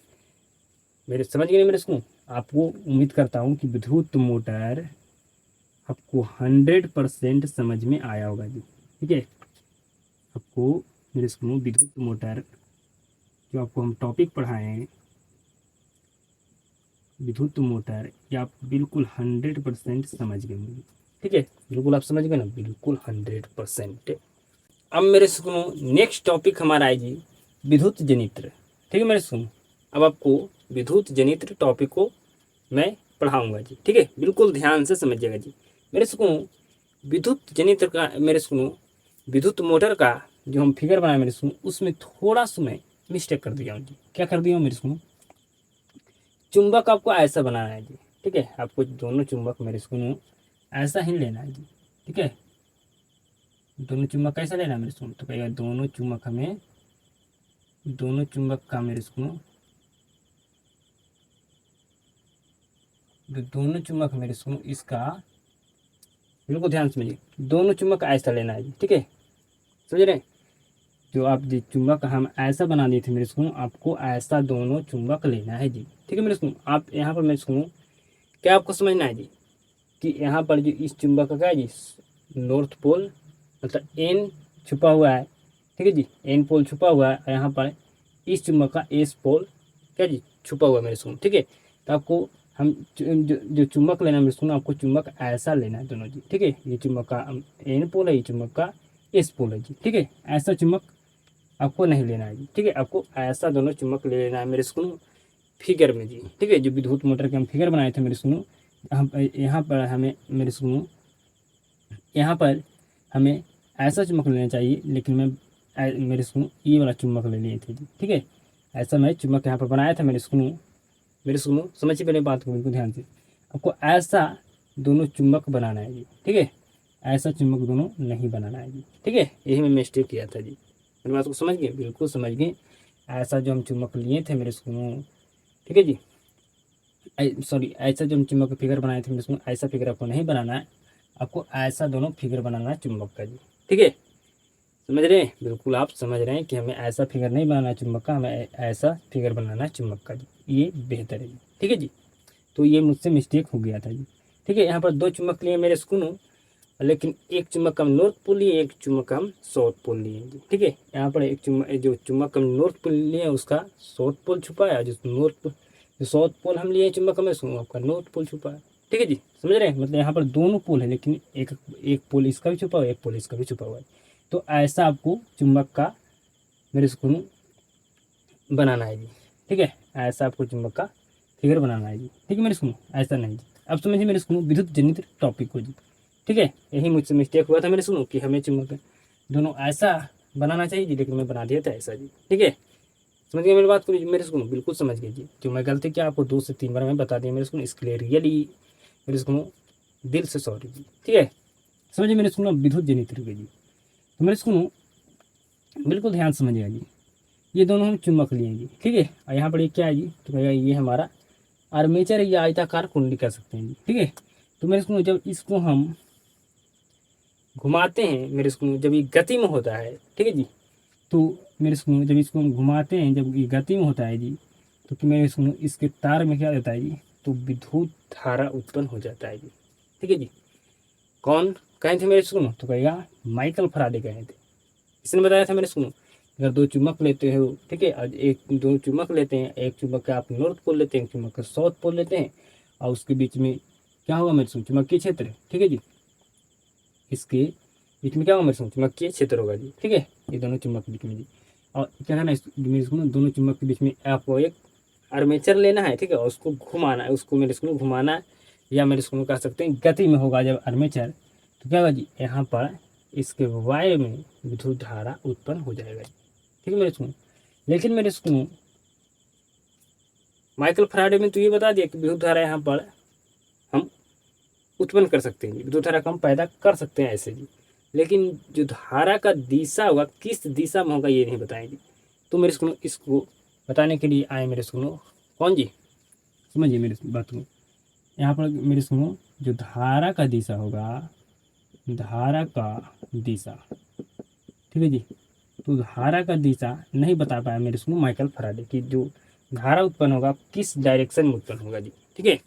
मेरे समझ गए मेरे सुनो, आपको उम्मीद करता हूँ कि विद्युत मोटर आपको 100% समझ में आया होगा जी। ठीक है, आपको मेरे स्कूल विद्युत मोटर जो आपको हम टॉपिक पढ़ाए हैं विद्युत मोटर, ये आप बिल्कुल 100% समझ गए होंगे। ठीक है, बिल्कुल आप समझ गए ना, बिल्कुल 100%। अब मेरे स्कूल नेक्स्ट टॉपिक हमारा है जी विद्युत जनित्र। ठीक है मेरे स्कूल, अब आपको विद्युत जनित्र टॉपिक को मैं पढ़ाऊँगा जी। ठीक है, बिल्कुल ध्यान से समझिएगा जी। मेरे सुनो विद्युत जनित्र का, मेरे सुनो विद्युत मोटर का जो हम फिगर बनाए मेरे सुनो, उसमें थोड़ा सा मैं मिस्टेक कर दिया हूँ जी। क्या कर दिया हूँ मेरे सुनो, चुंबक आपको ऐसा बनाना है जी। ठीक है, आपको दोनों चुंबक मेरे सुनो ऐसा ही लेना है जी। ठीक है, दोनों चुंबक कैसा लेना है मेरे सुनो, तो कहेगा दोनों चुंबक हमें, दोनों चुंबक का मेरे सुनो, दोनों चुंबक मेरे सुनो इसका बिल्कुल ध्यान समझिए, दोनों चुंबक ऐसा लेना है जी। ठीक है, समझ रहे हैं, जो आप जी चुंबक हम ऐसा बना दिए थे मेरे सुनो, आपको ऐसा दोनों चुंबक लेना है जी। ठीक है मेरे सुनो, आप यहाँ पर मेरे सुनो क्या आपको समझना है जी, कि यहाँ पर जो इस चुंबक का क्या है जी, नॉर्थ पोल मतलब एन छुपा हुआ है। ठीक है जी, एन पोल छुपा हुआ है, यहाँ पर इस चुंबक का एस पोल क्या जी छुपा हुआ है मेरे सुनो। ठीक है, तो आपको हम जो चुंबक लेना है मेरे सुनो, आपको चुंबक ऐसा लेना है दोनों जी। ठीक है, ये चुंबक का एन पोल है, ये चुंबक का एस पोल है जी। ठीक है, ऐसा चुंबक आपको नहीं लेना है जी। ठीक है, आपको ऐसा दोनों चुंबक ले लेना है मेरे सुनो फिगर में जी। ठीक है, जो विद्युत मोटर के हम फिगर बनाए थे मेरे सुनो, हम यहाँ पर हमें मेरे सुनो, यहाँ पर हमें ऐसा चुंबक लेना चाहिए, लेकिन मैं मेरे सुनो ये वाला चुंबक ले लिए थे जी। ठीक है, ऐसा मैं चुंबक यहाँ पर बनाया था मेरे सुनो, मेरे सुनो समझिए पहले बात को बिल्कुल ध्यान से, आपको ऐसा दोनों चुंबक बनाना है जी। ठीक है, ऐसा चुंबक दोनों नहीं बनाना है जी। ठीक है, यही मैं मिस्टेक किया था जी, मेरी बात को समझ गए, बिल्कुल समझ गए। ऐसा जो हम चुंबक लिए थे मेरे सुनो, ठीक है जी, सॉरी, ऐसा जो हम चुंबक का फिगर बनाए थे मेरे सुनो, ऐसा फिगर आपको नहीं बनाना है, आपको ऐसा दोनों फिगर बनाना है चुंबक का जी। ठीक है, समझ रहे हैं, बिल्कुल आप समझ रहे हैं कि हमें ऐसा फिगर नहीं बनाना है चुंबक का, हमें ऐसा फिगर बनाना है चुंबक का जी, ये बेहतर है जी। ठीक है जी, तो ये मुझसे मिस्टेक हो गया था जी। ठीक है, यहाँ पर दो चुंबक लिए मेरे सुनो, लेकिन एक चुंबक हम नॉर्थ पोल लिए, एक चुंबक हम साउथ पोल लिए जी। ठीक है, यहाँ पर एक चुंबक, जो चुंबक हम नॉर्थ पोल लिए उसका साउथ पोल छुपा है, जो साउथ पोल हम लिए चुंबक में सुनो आपका नॉर्थ पोल छुपा है। ठीक है जी, समझ रहे हैं, मतलब यहाँ पर दोनों पोल है, लेकिन एक एक पोल इसका भी छुपा हुआ है, एक पोल इसका भी छुपा हुआ है। तो ऐसा आपको चुंबक का मेरे सुनो बनाना है जी। ठीक है, ऐसा आपको चुंबक का फिगर बनाना है जी। ठीक है मेरे सुनो, ऐसा नहीं जी। अब समझिए मेरे सुनो विद्युत जनित टॉपिक को जी। ठीक है, यही मुझसे मिस्टेक हुआ था मेरे सुनो, कि हमें चुंबक दोनों ऐसा बनाना चाहिए जी, लेकिन मैं बना दिया था ऐसा जी। ठीक है, समझ गए मेरी बात को मेरे सुनो, बिल्कुल समझ गए जी। जो मैं गलती किया आपको 2 से 3 बार मैं बता दिया मेरे सुनो, इसके लिए रियली मेरे सुनो दिल से सॉरी जी। ठीक है, समझिए मेरे सुनो विद्युत जनित जी। तो मेरे सुनो बिल्कुल ध्यान से समझिएगा जी, ये दोनों हम चुंबक लिए जी। ठीक है, और यहाँ पर ये क्या है जी, तो भैया ये हमारा आर्मेचर या आयताकार कुंडली कर सकते हैं जी। ठीक है, तो मेरे सुनो जब इसको हम घुमाते हैं मेरे सुनो, जब ये गति में होता है, ठीक है जी, तो मेरे सुनो जब इसको हम घुमाते हैं, जब ये गति में होता है जी, तो कि मेरे सुनो इसके तार में क्या होता है जी, तो विद्युत धारा उत्पन्न हो जाता है जी। ठीक है जी, कौन कहे थे मेरे सुनो, तो कहेगा माइकल फराडे कहे थे, इसने बताया था मेरे सुनो। अगर दो चुम्बक लेते हो, ठीक है, और एक दो चुम्बक लेते हैं, एक चुम्बक का आप नॉर्थ पोल लेते हैं, एक चुम्बक का साउथ पोल लेते हैं, और उसके बीच में क्या होगा मेरे सुनो, चुम्बकीय क्षेत्र। ठीक है जी, इसके बीच में क्या होगा मेरे सुनो, चुम्बकीय क्षेत्र होगा जी। ठीक है, ये दोनों चुम्बक के बीच में जी, और क्या करना है मेरे सुनो, दोनों चुम्बक के बीच में आपको एक आर्मेचर लेना है। ठीक है, और उसको घुमाना है, उसको मेरे सुनो घुमाना है, या मेरे सुनो कह सकते हैं गति में होगा जब आर्मेचर, तो क्या होगा जी, यहाँ पर इसके वायर में विद्युत धारा उत्पन्न हो जाएगा। ठीक है मेरे सुनो, लेकिन मेरे सुनो माइकल फराडे में तो ये बता दिया कि विद्युत धारा यहाँ पर हम उत्पन्न कर सकते हैं, विद्युत धारा को हम पैदा कर सकते हैं ऐसे जी, लेकिन जो धारा का दिशा होगा किस दिशा में होगा ये नहीं बताएंगे। तो मेरे सुनो इसको बताने के लिए आए मेरे सुनो कौन जी, समझिए मेरे बात को, यहाँ पर मेरे सुनो जो धारा का दिशा होगा, धारा का दिशा, ठीक है जी, तो धारा का दिशा नहीं बता पाया मेरे सुनो माइकल फराडे की, जो धारा उत्पन्न होगा किस डायरेक्शन में उत्पन्न होगा जी। ठीक है,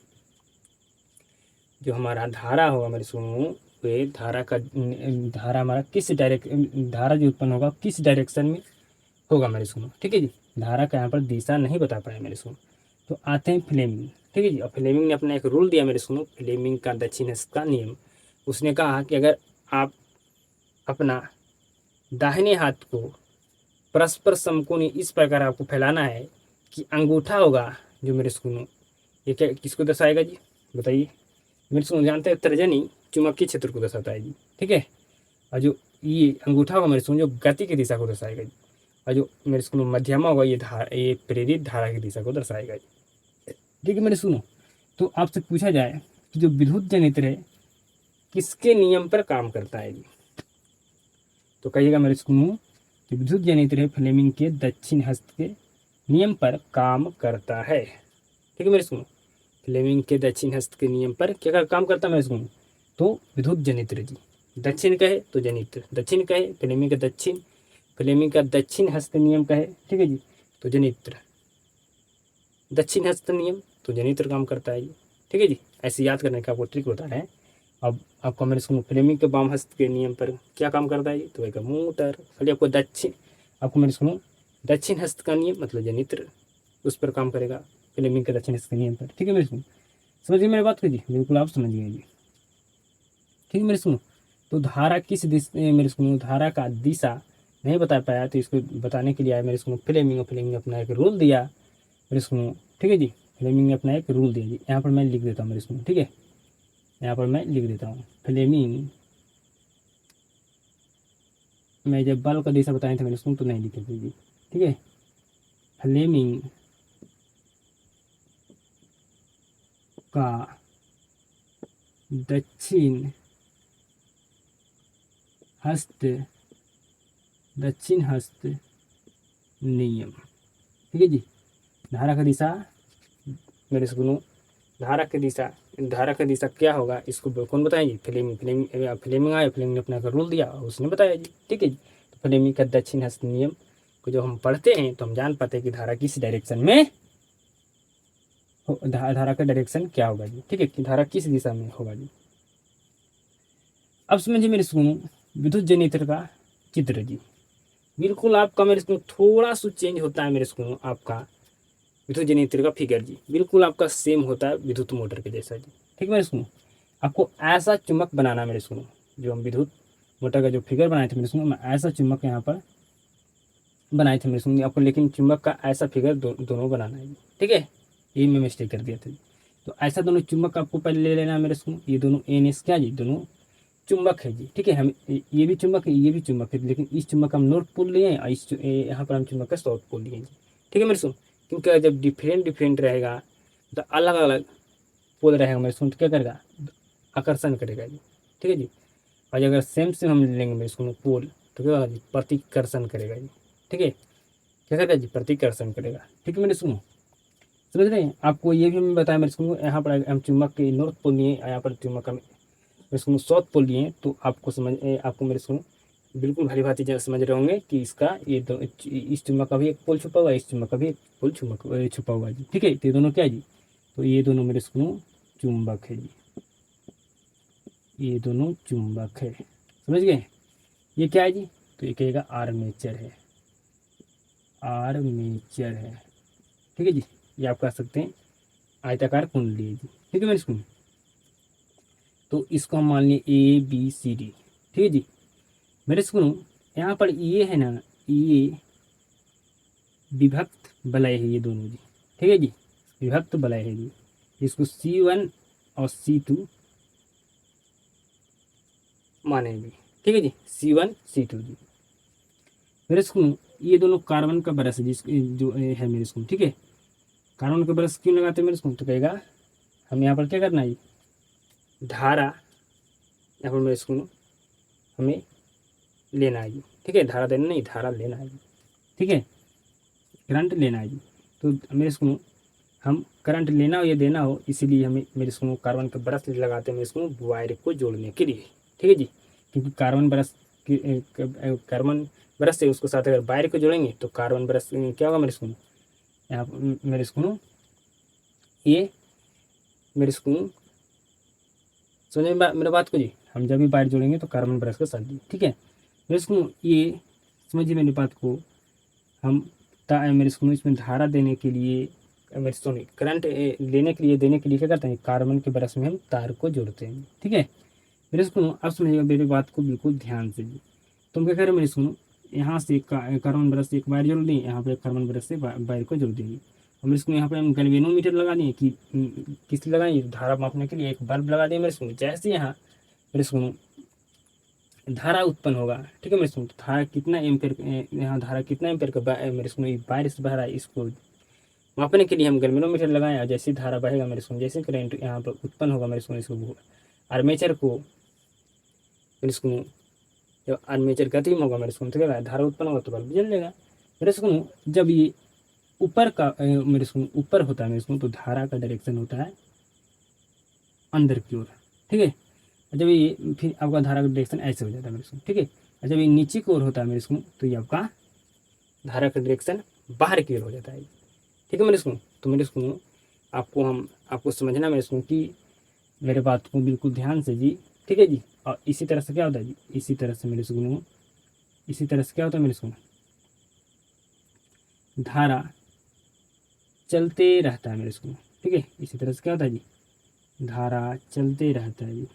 जो हमारा धारा होगा मेरे सुनो, वे धारा हमारा किस धारा जो उत्पन्न होगा किस डायरेक्शन में होगा मेरे सुनो। ठीक है जी, धारा का यहाँ पर दिशा नहीं बता पाया मेरे सुनो। तो आते हैं फ्लेमिंग। ठीक है जी, और फ्लेमिंग ने अपना एक रूल दिया मेरे सुनो, फ्लेमिंग का दक्षिण का नियम। उसने कहा कि अगर आप अपना दाहिने हाथ को परस्पर समकोणीय इस प्रकार आपको फैलाना है कि अंगूठा होगा जो मेरे सुनो, ये क्या किसको दर्शाएगा जी बताइए, मेरे सुनो जानते हैं तर्जनी चुंबकीय क्षेत्र को दर्शाता है जी। ठीक है, और जो ये अंगूठा होगा मेरे सुनो जो गति की दिशा को दर्शाएगा जी, और जो मेरे स्कूल में मध्यमा होगा ये प्रेरित धारा की दिशा को दर्शाएगा। ठीक है मेरे सुनो, तो आपसे पूछा जाए कि जो विद्युत जनरेटर है किसके नियम पर काम करता है जी, तो कहिएगा मेरे स्कूल में कि विद्युत जनरेटर है फ्लेमिंग के दक्षिण हस्त के नियम पर काम करता है। ठीक है मेरे स्कूल, फ्लेमिंग के दक्षिण हस्त के नियम पर क्या काम करता है मेरे स्कूल, तो विद्युत जनरेटर जी। दक्षिण कहे तो जनित्र, दक्षिण कहे फ्लेमिंग का दक्षिण, फ्लेमिंग का दक्षिण हस्त नियम कहे, ठीक है जी, तो जनित्र, दक्षिण हस्त नियम तो जनित्र काम करता है जी। ठीक है जी, ऐसे याद करने का आपको ट्रिक होता है। अब आपको मेरे स्कूल फ्लेमिंग के वाम हस्त के नियम पर क्या काम करता है जी, तो एक मोटर। खाली आपको आपको मेरे स्कूल दक्षिण हस्त का नियम मतलब जनित्र उस पर काम करेगा, फ्लेमिंग के दक्षिण हस्त के नियम पर। ठीक है मेरे स्कूल, समझिए मेरी बात को जी, बिल्कुल आप समझ गए जी। ठीक है मेरे सुनो, तो धारा किस दिशा, मेरे सुनो धारा का दिशा नहीं बता पाया तो इसको बताने के लिए आया मेरे सुनो फ्लेमिंग। फ्लेमिंग ने अपना एक रूल दिया मेरे सुनो, ठीक है जी, फ्लेमिंग ने अपना एक रूल दिया जी। यहाँ पर मैं लिख देता हूँ मेरे सुनो, ठीक है, यहाँ पर मैं लिख देता हूँ फ्लेमिंग। मैं जब बल का दिशा बताए थे मेरे सुनो तो नहीं लिखे थे जी, ठीक है। फ्लेमिंग का दक्षिण हस्त, दक्षिण हस्त नियम, ठीक है जी। धारा का दिशा मेरे सुनो, धारा की दिशा क्या होगा इसको कौन बताएंगे, फ्लेमिंग। फ्लेमिंग आया, फ्लेमिंग ने अपना रूल दिया उसने बताया जी। ठीक है जी, तो फ्लेमिंग का दक्षिण हस्त नियम को जब हम पढ़ते हैं तो हम जान पाते हैं कि धारा किस डायरेक्शन में धारा का डायरेक्शन क्या होगा जी। ठीक है, कि धारा किस दिशा में होगा जी। अब समझिए मेरे सुनो विद्युत जनरेटर का चित्र जी। बिल्कुल आपका मेरे स्कूल थोड़ा सा चेंज होता है मेरे स्कूल आपका विद्युत जनरेटर का फिगर जी, बिल्कुल आपका सेम होता है विद्युत मोटर के जैसा जी। ठीक है मेरे सुनो, आपको ऐसा चुम्बक बनाना मेरे सुनो, जो हम विद्युत मोटर का जो फिगर बनाए थे मेरे सुनो, मैं ऐसा चुम्बक यहाँ पर बनाए थे मेरे सुनो आपको, लेकिन चुम्बक का ऐसा फिगर दोनों बनाना है। ठीक है, ये मैं मिस्टेक कर दिया था। तो ऐसा दोनों चुम्बक आपको पहले ले लेना है मेरे सुनो, ये दोनों एन एस क्या जी, दोनों चुंबक है जी। ठीक है, हम ये भी चुंबक है ये भी चुंबक है, लेकिन इस चुंबक का हम नॉर्थ पोल लिए हैं और यहाँ पर हम चुंबक का साउथ पोल लिए हैं जी। ठीक है मेरे सुन, क्योंकि जब डिफरेंट रहेगा तो अलग अलग पोल रहेगा मेरे सुन, तो क्या करेगा, आकर्षण करेगा जी। ठीक है जी, और अगर सेम हम लेंगे मेरे सुन पोल तो क्या होगा जी, प्रतिकर्षण करेगा जी। ठीक है, क्या करेगा जी, प्रतिकर्षण करेगा। ठीक है मेरे सुनो, समझ रहे हैं। आपको ये भी मैं बताया मेरे सुनो, यहाँ पर हम चुंबक के नॉर्थ पोल लिए, यहाँ पर चुंबक का मेरे सुनो साउथ पोल लिए, तो आपको मेरे सुनो बिल्कुल भली भांति समझ रहे होंगे कि इसका ये इस चुम्बक का भी एक पोल छुपा हुआ है, इस चुम्बक का भी एक पोल छुपा हुआ है जी। ठीक है, तो ये दोनों क्या है जी, तो ये दोनों मेरे सुनो चुंबक है जी, ये दोनों चुंबक है, समझ गए। ये क्या है जी, तो ये कहेगा आर्मेचर है, आर्मेचर है। ठीक है जी, ये आप कह सकते हैं आयताकार कुंडली है जी। ठीक है मेरे सुनो, तो इसको हम मान लिए ए बी सी डी। ठीक है जी, मेरे सुनो यहाँ पर ये है ना, ये विभक्त वलय है ये दोनों जी। ठीक है जी, विभक्त वलय है जी, इसको C1 और C2 माने जी। ठीक है जी, C1 C2 जी। मेरे सुनो ये दोनों कार्बन का ब्रश है जिसको जो है मेरे सुनो, ठीक है। कार्बन का ब्रश क्यों लगाते हैं मेरे सुनो, तो कहेगा हम यहाँ पर क्या करना है, धारा यहाँ पर मेरे सुनो हमें लेना है जी। ठीक है, धारा देना नहीं, धारा लेना है जी। ठीक है, करंट लेना है जी। तो मेरे सुनो हम करंट लेना हो या देना हो, इसीलिए हमें मेरे सुनो कार्बन का ब्रश लगाते हैं मेरे सुनो वायर को जोड़ने के लिए। ठीक है जी, क्योंकि कार्बन ब्रश से उसको साथ अगर वायर को जोड़ेंगे तो कार्बन ब्रश क्या होगा मेरे सुनो, यहाँ मेरे सुनो ये मेरे सुनो समझ मेरे बात को जी, हम जब भी वायर जोड़ेंगे तो कार्बन ब्रश के साथ जी। ठीक है मेरे सुनो, ये समझिए मेरी बात को, हम मेरे सुनो इसमें धारा देने के लिए मेरे सुनो करंट लेने के लिए देने के लिए क्या करते हैं, कार्बन के ब्रश में हम तार को जोड़ते हैं। ठीक है मेरे सुनो, अब समझिएगा मेरी बात को बिल्कुल ध्यान से जी। तुम क्या कह रहे हो मेरे सुनो, यहाँ से कार्बन ब्रश से एक वायर जोड़ दिए, यहाँ पे कार्बन ब्रश से वायर को जोड़ देंगे। और मेरे सुनो यहाँ पे हम गैल्वेनोमीटर लगा दिए कि किस लिए लगाएंगे, धारा मापने के लिए एक बल्ब लगा दिए मेरे सुनो। जैसे यहाँ मेरे सुनो धारा उत्पन्न होगा। ठीक है मेरे सुनो, तो धारा कितना एम्पेयर, यहाँ धारा कितना एम्पेयर का मेरे सुनो बारिश बह रहा है, इसको मापने के लिए हम गैल्वेनोमीटर लगाएं, और जैसे धारा बहेगा मेरे सुनो, जैसे करंट यहाँ पर उत्पन्न होगा मेरे सुनो, इसको आर्मेचर को मेरे सुनो, जब आर्मेचर गति में होगा मेरे सुनो, तो क्या धारा उत्पन्न होगा तो बल्ब जल जाएगा मेरे सुनो। जब ये ऊपर का मेरे सुनो ऊपर होता है मेरे सुनो, तो धारा का डायरेक्शन होता है अंदर की ओर। ठीक है, जब ये फिर आपका धारा का डायरेक्शन ऐसे हो जाता है मेरे सुनो। ठीक है, और जब ये नीचे की ओर होता है मेरे सुनो, तो ये आपका धारा का डायरेक्शन बाहर की ओर हो जाता है। ठीक है मेरे सुनो, तो मेरे सुनो आपको समझना मेरे सुनो कि मेरे बात को बिल्कुल ध्यान से जी। ठीक है जी, और इसी तरह से क्या होता है जी, इसी तरह से मेरे सुनो, इसी तरह से क्या होता है मेरे सुनो, धारा चलते रहता है मेरे सुनो। ठीक है, इसी तरह से क्या होता है जी, धारा चलते रहता है जी।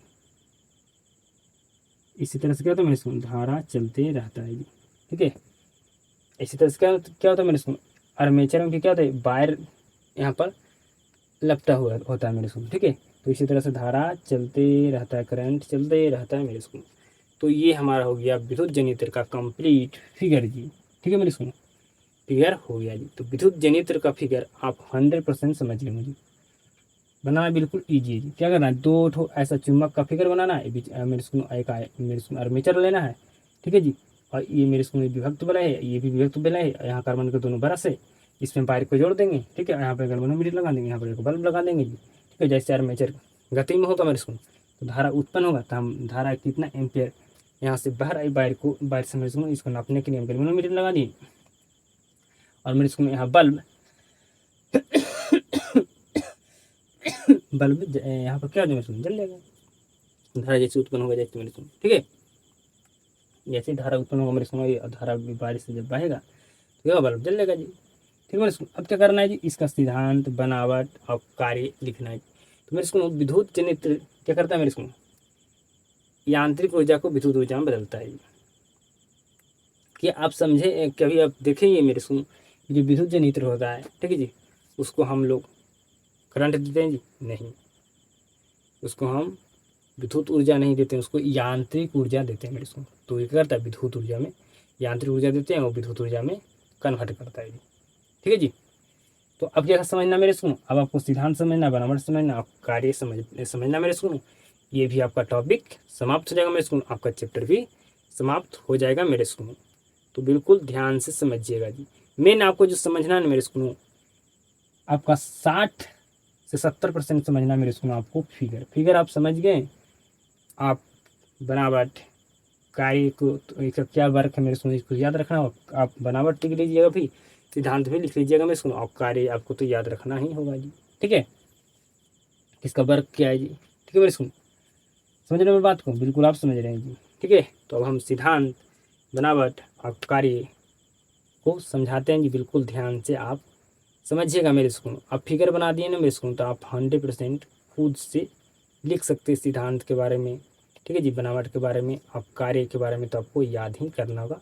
इसी तरह से क्या होता है मेरे सुनो, धारा चलते रहता है जी। ठीक है, इसी तरह से क्या होता है मेरे सुनो, आर्मेचर में क्या होता है, वायर यहाँ पर लपटा हुआ होता है मेरे सुनो। ठीक है, तो इसी तरह से धारा चलते रहता है, करंट चलते रहता है मेरे सुनो। तो ये हमारा हो गया विद्युत जनित्र का कंप्लीट फिगर जी। ठीक है मेरे सुनो, फिगर हो गया जी। तो विद्युत जनित्र का फिगर आप 100% समझ लेंगे जी। बनाना बिल्कुल ईजी है जी। क्या करना है, दो ठो ऐसा चुम्बक का फिगर बनाना है, मेरे सुनो एक मेरे सुनो आर्मेचर लेना है। ठीक है जी, और ये मेरे सुनो विभक्त बला है, ये भी विभक्त बला है, यहाँ कार्बन के दोनों ब्रश है, इसमें वायर को जोड़ देंगे। ठीक है, यहाँ पर गैल्वेनोमीटर लगा देंगे, यहाँ पर एक बल्ब लगा देंगे जी। ठीक है, जैसे आर्मेचर गति में होगा मेरे सुनो, तो धारा उत्पन्न होगा, तो हम धारा कितना एम्पियर यहाँ से बाहर आई वायर से मेरे सुनो, इसको नापने के लिए हम गैल्वेनोमीटर लगा दिए, और मेरे सुनो यहाँ बल्ब यहाँ पर क्या हो जाएगा, जल जाएगा। धारा जैसे उत्पन्न होगा, जैसे मेरे सुनो। ठीक है, जैसे धारा उत्पन्न होगा मेरे सुनो, ये धारा बारिश से जब बहेगा तो क्या बल्ब जल जाएगा जी। ठीक है मेरे सुनो, अब क्या करना है जी, इसका सिद्धांत, बनावट और कार्य लिखना है। तो मेरे सुनो विद्युत जनित्र क्या करता है मेरे सुनो, यांत्रिक ऊर्जा को विद्युत ऊर्जा में बदलता है। कि आप समझे, कभी आप देखेंगे मेरे सुनो, जो विद्युत जनित्र होता है, ठीक है जी, उसको हम लोग करंट देते हैं जी, नहीं, उसको हम विद्युत ऊर्जा नहीं देते हैं, उसको यांत्रिक ऊर्जा देते हैं मेरे सुनो। तो ये करता है विद्युत ऊर्जा में यांत्रिक ऊर्जा देते हैं, और विद्युत ऊर्जा में कन्वर्ट करता है जी। ठीक है जी, तो अब क्या समझना मेरे सुनो, अब आपको सिद्धांत समझना, बनावट समझना, आप कार्य समझना मेरे सुनो। ये भी आपका टॉपिक समाप्त हो जाएगा मेरे सुनो, आपका चैप्टर भी समाप्त हो जाएगा मेरे सुनो। तो बिल्कुल ध्यान से समझिएगा जी। मेन आपको जो समझना है मेरे सुनो, आपका 60 से 70% समझना मेरे सुनो। आपको फिगर आप समझ गए, आप बनावट कार्य को, तो इसका क्या वर्क है मेरे सुनो, इसको याद रखना होगा। आप बनावट लिख लीजिएगा, भी सिद्धांत भी लिख लीजिएगा मेरे सुनो, और कार्य आपको तो याद रखना ही होगा जी। ठीक है, इसका वर्क क्या है जी। ठीक है मेरे सुनो, समझ रहे हैं मेरी बात को, बिल्कुल आप समझ रहे हैं जी। ठीक है, तो अब हम सिद्धांत, बनावट और कार्य को समझाते हैं जी। बिल्कुल ध्यान से आप समझिएगा मेरे सुनो। आप फिगर बना दिए ना मेरे सुनो, तो आप 100% खुद से लिख सकते हैं सिद्धांत के बारे में। ठीक है जी, बनावट के बारे में, आप कार्य के बारे में तो आपको याद ही करना होगा।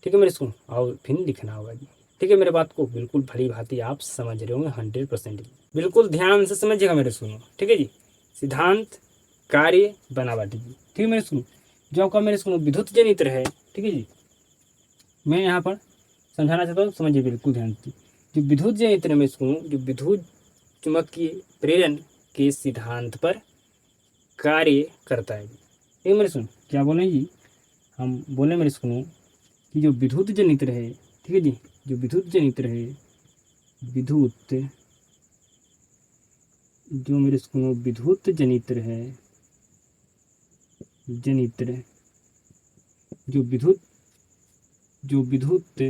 ठीक है मेरे सुनो, और फिर लिखना होगा जी। ठीक है, मेरे बात को बिल्कुल भली भांति आप समझ रहे होंगे 100%। बिल्कुल ध्यान से समझिएगा मेरे सुनो। ठीक है जी, सिद्धांत, कार्य, बनावट जी। ठीक है मेरे सुनो, जो आपका मेरे सुनो विद्युत जनित्र है, ठीक है जी, मैं यहाँ पर समझाना चाहता हूँ, समझिए बिल्कुल ध्यान से। जो विद्युत जनित्र में सुनो, जो विद्युत चुंबकीय प्रेरण के सिद्धांत पर कार्य करता है। ठीक है मेरे सुनो, क्या बोले जी, हम बोले मेरे सुनो कि जो विद्युत जनित्र है, ठीक है जी, जो विद्युत जनित्र है, विद्युत जो मेरे सुनो विद्युत जनित्र है, जनित्र जो विद्युत विद्युत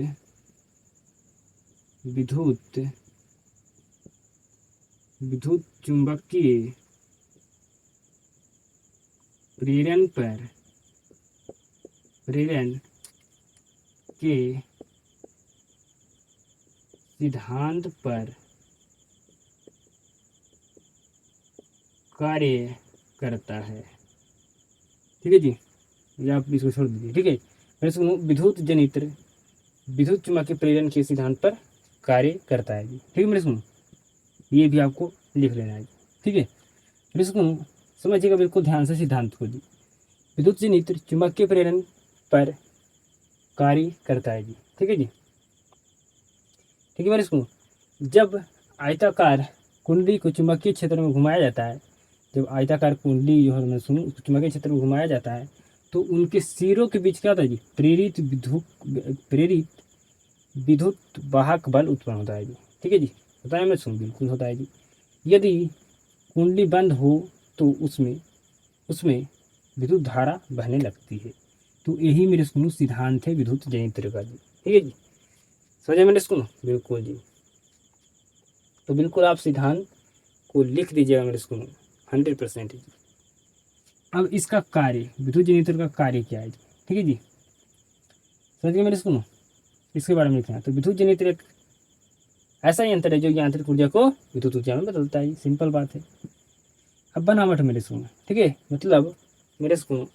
विद्युत चुंबकीय प्रेरण के सिद्धांत पर कार्य करता है। ठीक है जी, ये आप इसको छोड़ दीजिए। ठीक है, मेरे सुनो विद्युत जनित्र विद्युत चुंबकीय प्रेरण के सिद्धांत पर कार्य करता है जी। ठीक है मेरे सुनो, ये भी आपको लिख लेना है। ठीक है मेरे सुनो, समझिएगा बिल्कुल ध्यान से सिद्धांत को जी। विद्युत जनित्र चुंबकीय प्रेरण पर कार्य करता है जी। ठीक है जी, ठीक है मेरे इसको, जब आयताकार कुंडली को चुंबकीय क्षेत्र में घुमाया जाता है, जब आयताकार कुंडली जो है मैं सुनूँ चुंबकीय क्षेत्र में घुमाया जाता है तो उनके सिरों के बीच क्या होता है जी, प्रेरित विद्युत वाहक बल उत्पन्न होता है जी। ठीक है जी, होता है मैं सुन, बिल्कुल होता है जी। यदि कुंडली बंद हो तो उसमें उसमें विद्युत धारा बहने लगती है। तो यही मेरे सुनो सिद्धांत है विद्युत जनित्र का जी। ठीक है जी, समझे मेरे सुनो, बिल्कुल जी। तो बिल्कुल आप सिद्धांत को लिख दीजिएगा मेरे सुनो, 100% जी। अब इसका कार्य, विद्युत जनित्र का कार्य क्या है जी। ठीक है जी, समझिए मेरे सुनो, इसके बारे में लिखना है। तो विद्युत जनित्र एक ऐसा यंत्र है जो यांत्रिक ऊर्जा को विद्युत ऊर्जा में बदलता है, सिंपल बात है। अब बनावट मेरे सुनो, ठीक है, मतलब मेरे सुनो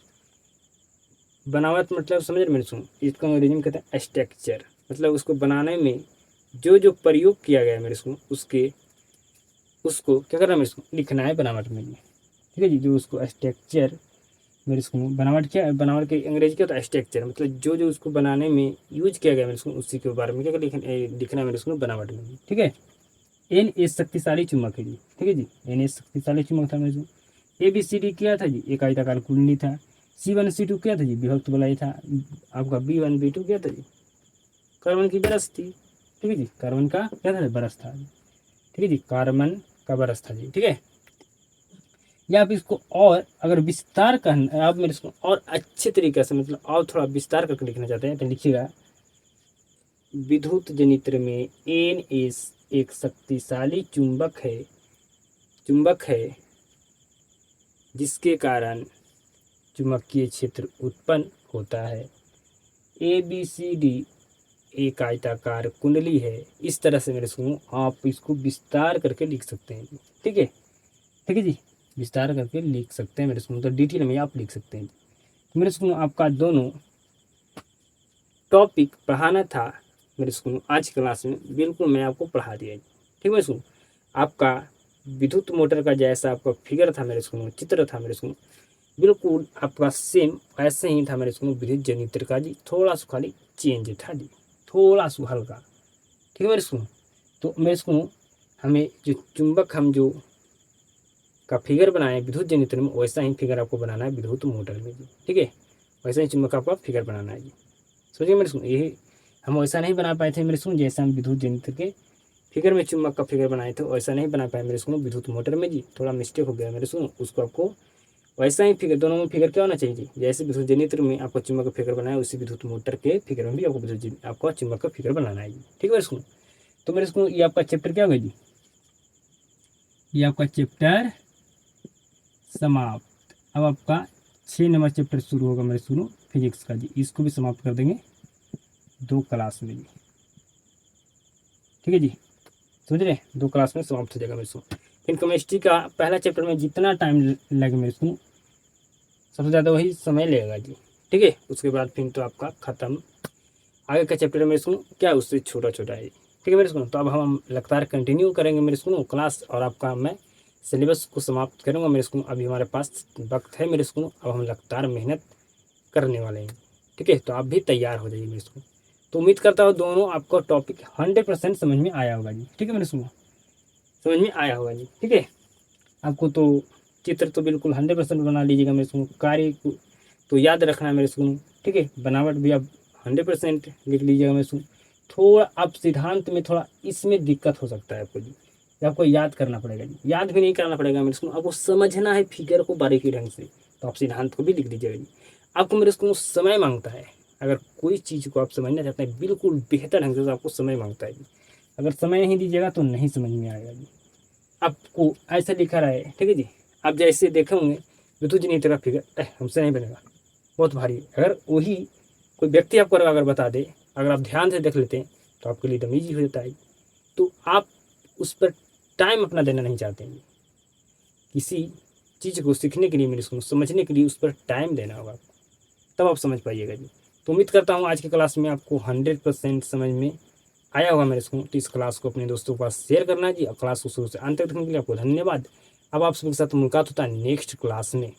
बनावट मतलब समझ रहे मेरे सुनो, इसको अंग्रेजी में कहते हैं स्ट्रक्चर, मतलब उसको बनाने में जो जो प्रयोग किया गया है मेरे सुनो उसको क्या करना है मेरे सुनो, लिखना है बनावट में जी। ठीक है जी, जो उसको स्ट्रक्चर मेरे सुनो, बनावट क्या है, बनावट के अंग्रेजी क्या होता है स्ट्रक्चर, मतलब जो जो उसको बनाने में यूज किया गया मेरे सुनो उसी के बारे में क्या लिखना है मेरे सुनो बनावट में। ठीक है, एन ए शक्तिशाली चुंबक है जी। ठीक है जी, एन ए शक्तिशाली चुंबक था मेरे सुनो। ए बी सी डी क्या था जी, एक आयताकार कुंडली था। C1 C2 क्या था जी, विभक्त वलय था। आपका B1 B2 क्या था जी, कार्बन की बरस थी। ठीक है जी, कार्बन का क्या था, बरस था। ठीक है जी, कार्बन का बरस था जी। ठीक है, या आप इसको और अगर विस्तार करना, आप मेरे इसको और अच्छे तरीके से मतलब और थोड़ा विस्तार करके लिखना चाहते हैं तो लिखिएगा, विद्युत जनित्र में एन एस एक शक्तिशाली चुंबक है जिसके कारण चुंबकीय क्षेत्र उत्पन्न होता है। ए बी सी डी एक आयताकार कुंडली है। इस तरह से मेरे सुनो आप इसको विस्तार करके लिख सकते हैं। ठीक है, ठीक है जी, विस्तार करके लिख सकते हैं मेरे सुनो, तो डिटेल में आप लिख सकते हैं। मेरे सुनो आपका दोनों टॉपिक पढ़ाना था मेरे सुनो आज की क्लास में, बिल्कुल मैं आपको पढ़ा दिया। ठीक है मेरे सुनो, आपका विद्युत मोटर का जैसा आपका फिगर था मेरे सुनो, चित्र था मेरे सुनो, बिल्कुल आपका सेम ऐसे ही था मेरे सुनो विद्युत जनित्र का जी, थोड़ा सा खाली चेंज था जी, थोड़ा सा हल्का। ठीक है मेरे सुनो, तो मेरे सुनो हमें जो चुंबक हम जो का फिगर बनाए विद्युत जनित्र में वैसा ही फिगर आपको बनाना है विद्युत मोटर में जी। ठीक है, वैसा ही चुंबक आपका फिगर बनाना है जी। सोचिए मेरे सुनो, ये हम वैसा नहीं बना पाए थे मेरे सुनो, जैसा हम विद्युत जनित्र के फिगर में चुंबक का फिगर बनाए थे वैसा नहीं बना पाए मेरे सुनो विद्युत मोटर में जी, थोड़ा मिस्टेक हो गया मेरे सुनो, उसको आपको वैसा ही फिगर, दोनों में फिगर क्या होना चाहिए जी, जैसे विद्युत जनित्र में आपको चुंबक का फिगर बनाया उसी विद्युत मोटर के फिगर में भी आपको चुंबक का फिगर बनाना है जी। ठीक है मेरे सुनो, तो मेरे सुनो ये आपका चैप्टर क्या होगा जी, ये आपका चैप्टर समाप्त। अब आपका 6 नंबर चैप्टर शुरू होगा मेरे सुनो फिजिक्स का जी, इसको भी समाप्त कर देंगे 2 क्लास में जी। ठीक है जी, समझ रहे, 2 क्लास में समाप्त हो जाएगा मेरे सुनो। फिर केमिस्ट्री का पहला चैप्टर में जितना टाइम लगे मेरे सुनो सबसे ज़्यादा वही समय लगेगा जी। ठीक है, उसके बाद फिर तो आपका ख़त्म, आगे का चैप्टर मेरे सुनो क्या उससे छोटा छोटा है। ठीक है मेरे सुनो, तो अब हम लगातार कंटिन्यू करेंगे मेरे सुनो क्लास, और आपका मैं सिलेबस को समाप्त करूँगा मेरे सुनो, अभी हमारे पास वक्त है मेरे सुनो, अब हम लगातार मेहनत करने वाले हैं। ठीक है, तो आप भी तैयार हो जाइए मेरे सुनो। तो उम्मीद करता हूँ दोनों आपको टॉपिक 100% समझ में आया होगा जी। ठीक है मेरे सुनो, समझ में आया होगा जी। ठीक है, आपको तो चित्र तो बिल्कुल 100% बना लीजिएगा मेरे सुनो, कार्य को तो याद रखना है मेरे सुनो। ठीक है, बनावट भी आप 100% लिख लीजिएगा मेरे सुनो। थोड़ा आप सिद्धांत में थोड़ा इसमें दिक्कत हो सकता है आपको जी, ये आपको याद करना पड़ेगा जी, याद भी नहीं करना पड़ेगा मेरे सुनो, आपको समझना है फिगर को बारीकी ढंग से, तो आप सिद्धांत को भी लिख दीजिएगा जी। आपको मेरे सुनो समय मांगता है, अगर कोई चीज़ को आप समझना चाहते हैं बिल्कुल बेहतर ढंग से तो आपको समय मांगता है जी, अगर समय नहीं दीजिएगा तो नहीं समझ में आएगा जी। आपको ऐसा लिखा रहा है, ठीक है जी, आप जैसे देखे होंगे विद्युत जनित्र का फिगर हमसे नहीं बनेगा, बहुत भारी है। अगर वही कोई व्यक्ति आपको अगर बता दे, अगर आप ध्यान से देख लेते हैं तो आपके लिए एकदम ईजी हो जाता है। तो आप उस पर टाइम अपना देना नहीं चाहते हैं, किसी चीज़ को सीखने के लिए मेरे को समझने के लिए उस पर टाइम देना होगा, तब आप समझ पाइएगा जी। तो उम्मीद करता हूँ आज की क्लास में आपको 100% समझ में आया होगा मेरे को। तो इस क्लास को अपने दोस्तों के पास शेयर करना है जी, और क्लास को शुरू से अंत तक देखने के लिए आपको धन्यवाद। अब आप सबके साथ मुलाकात होता है नेक्स्ट क्लास में।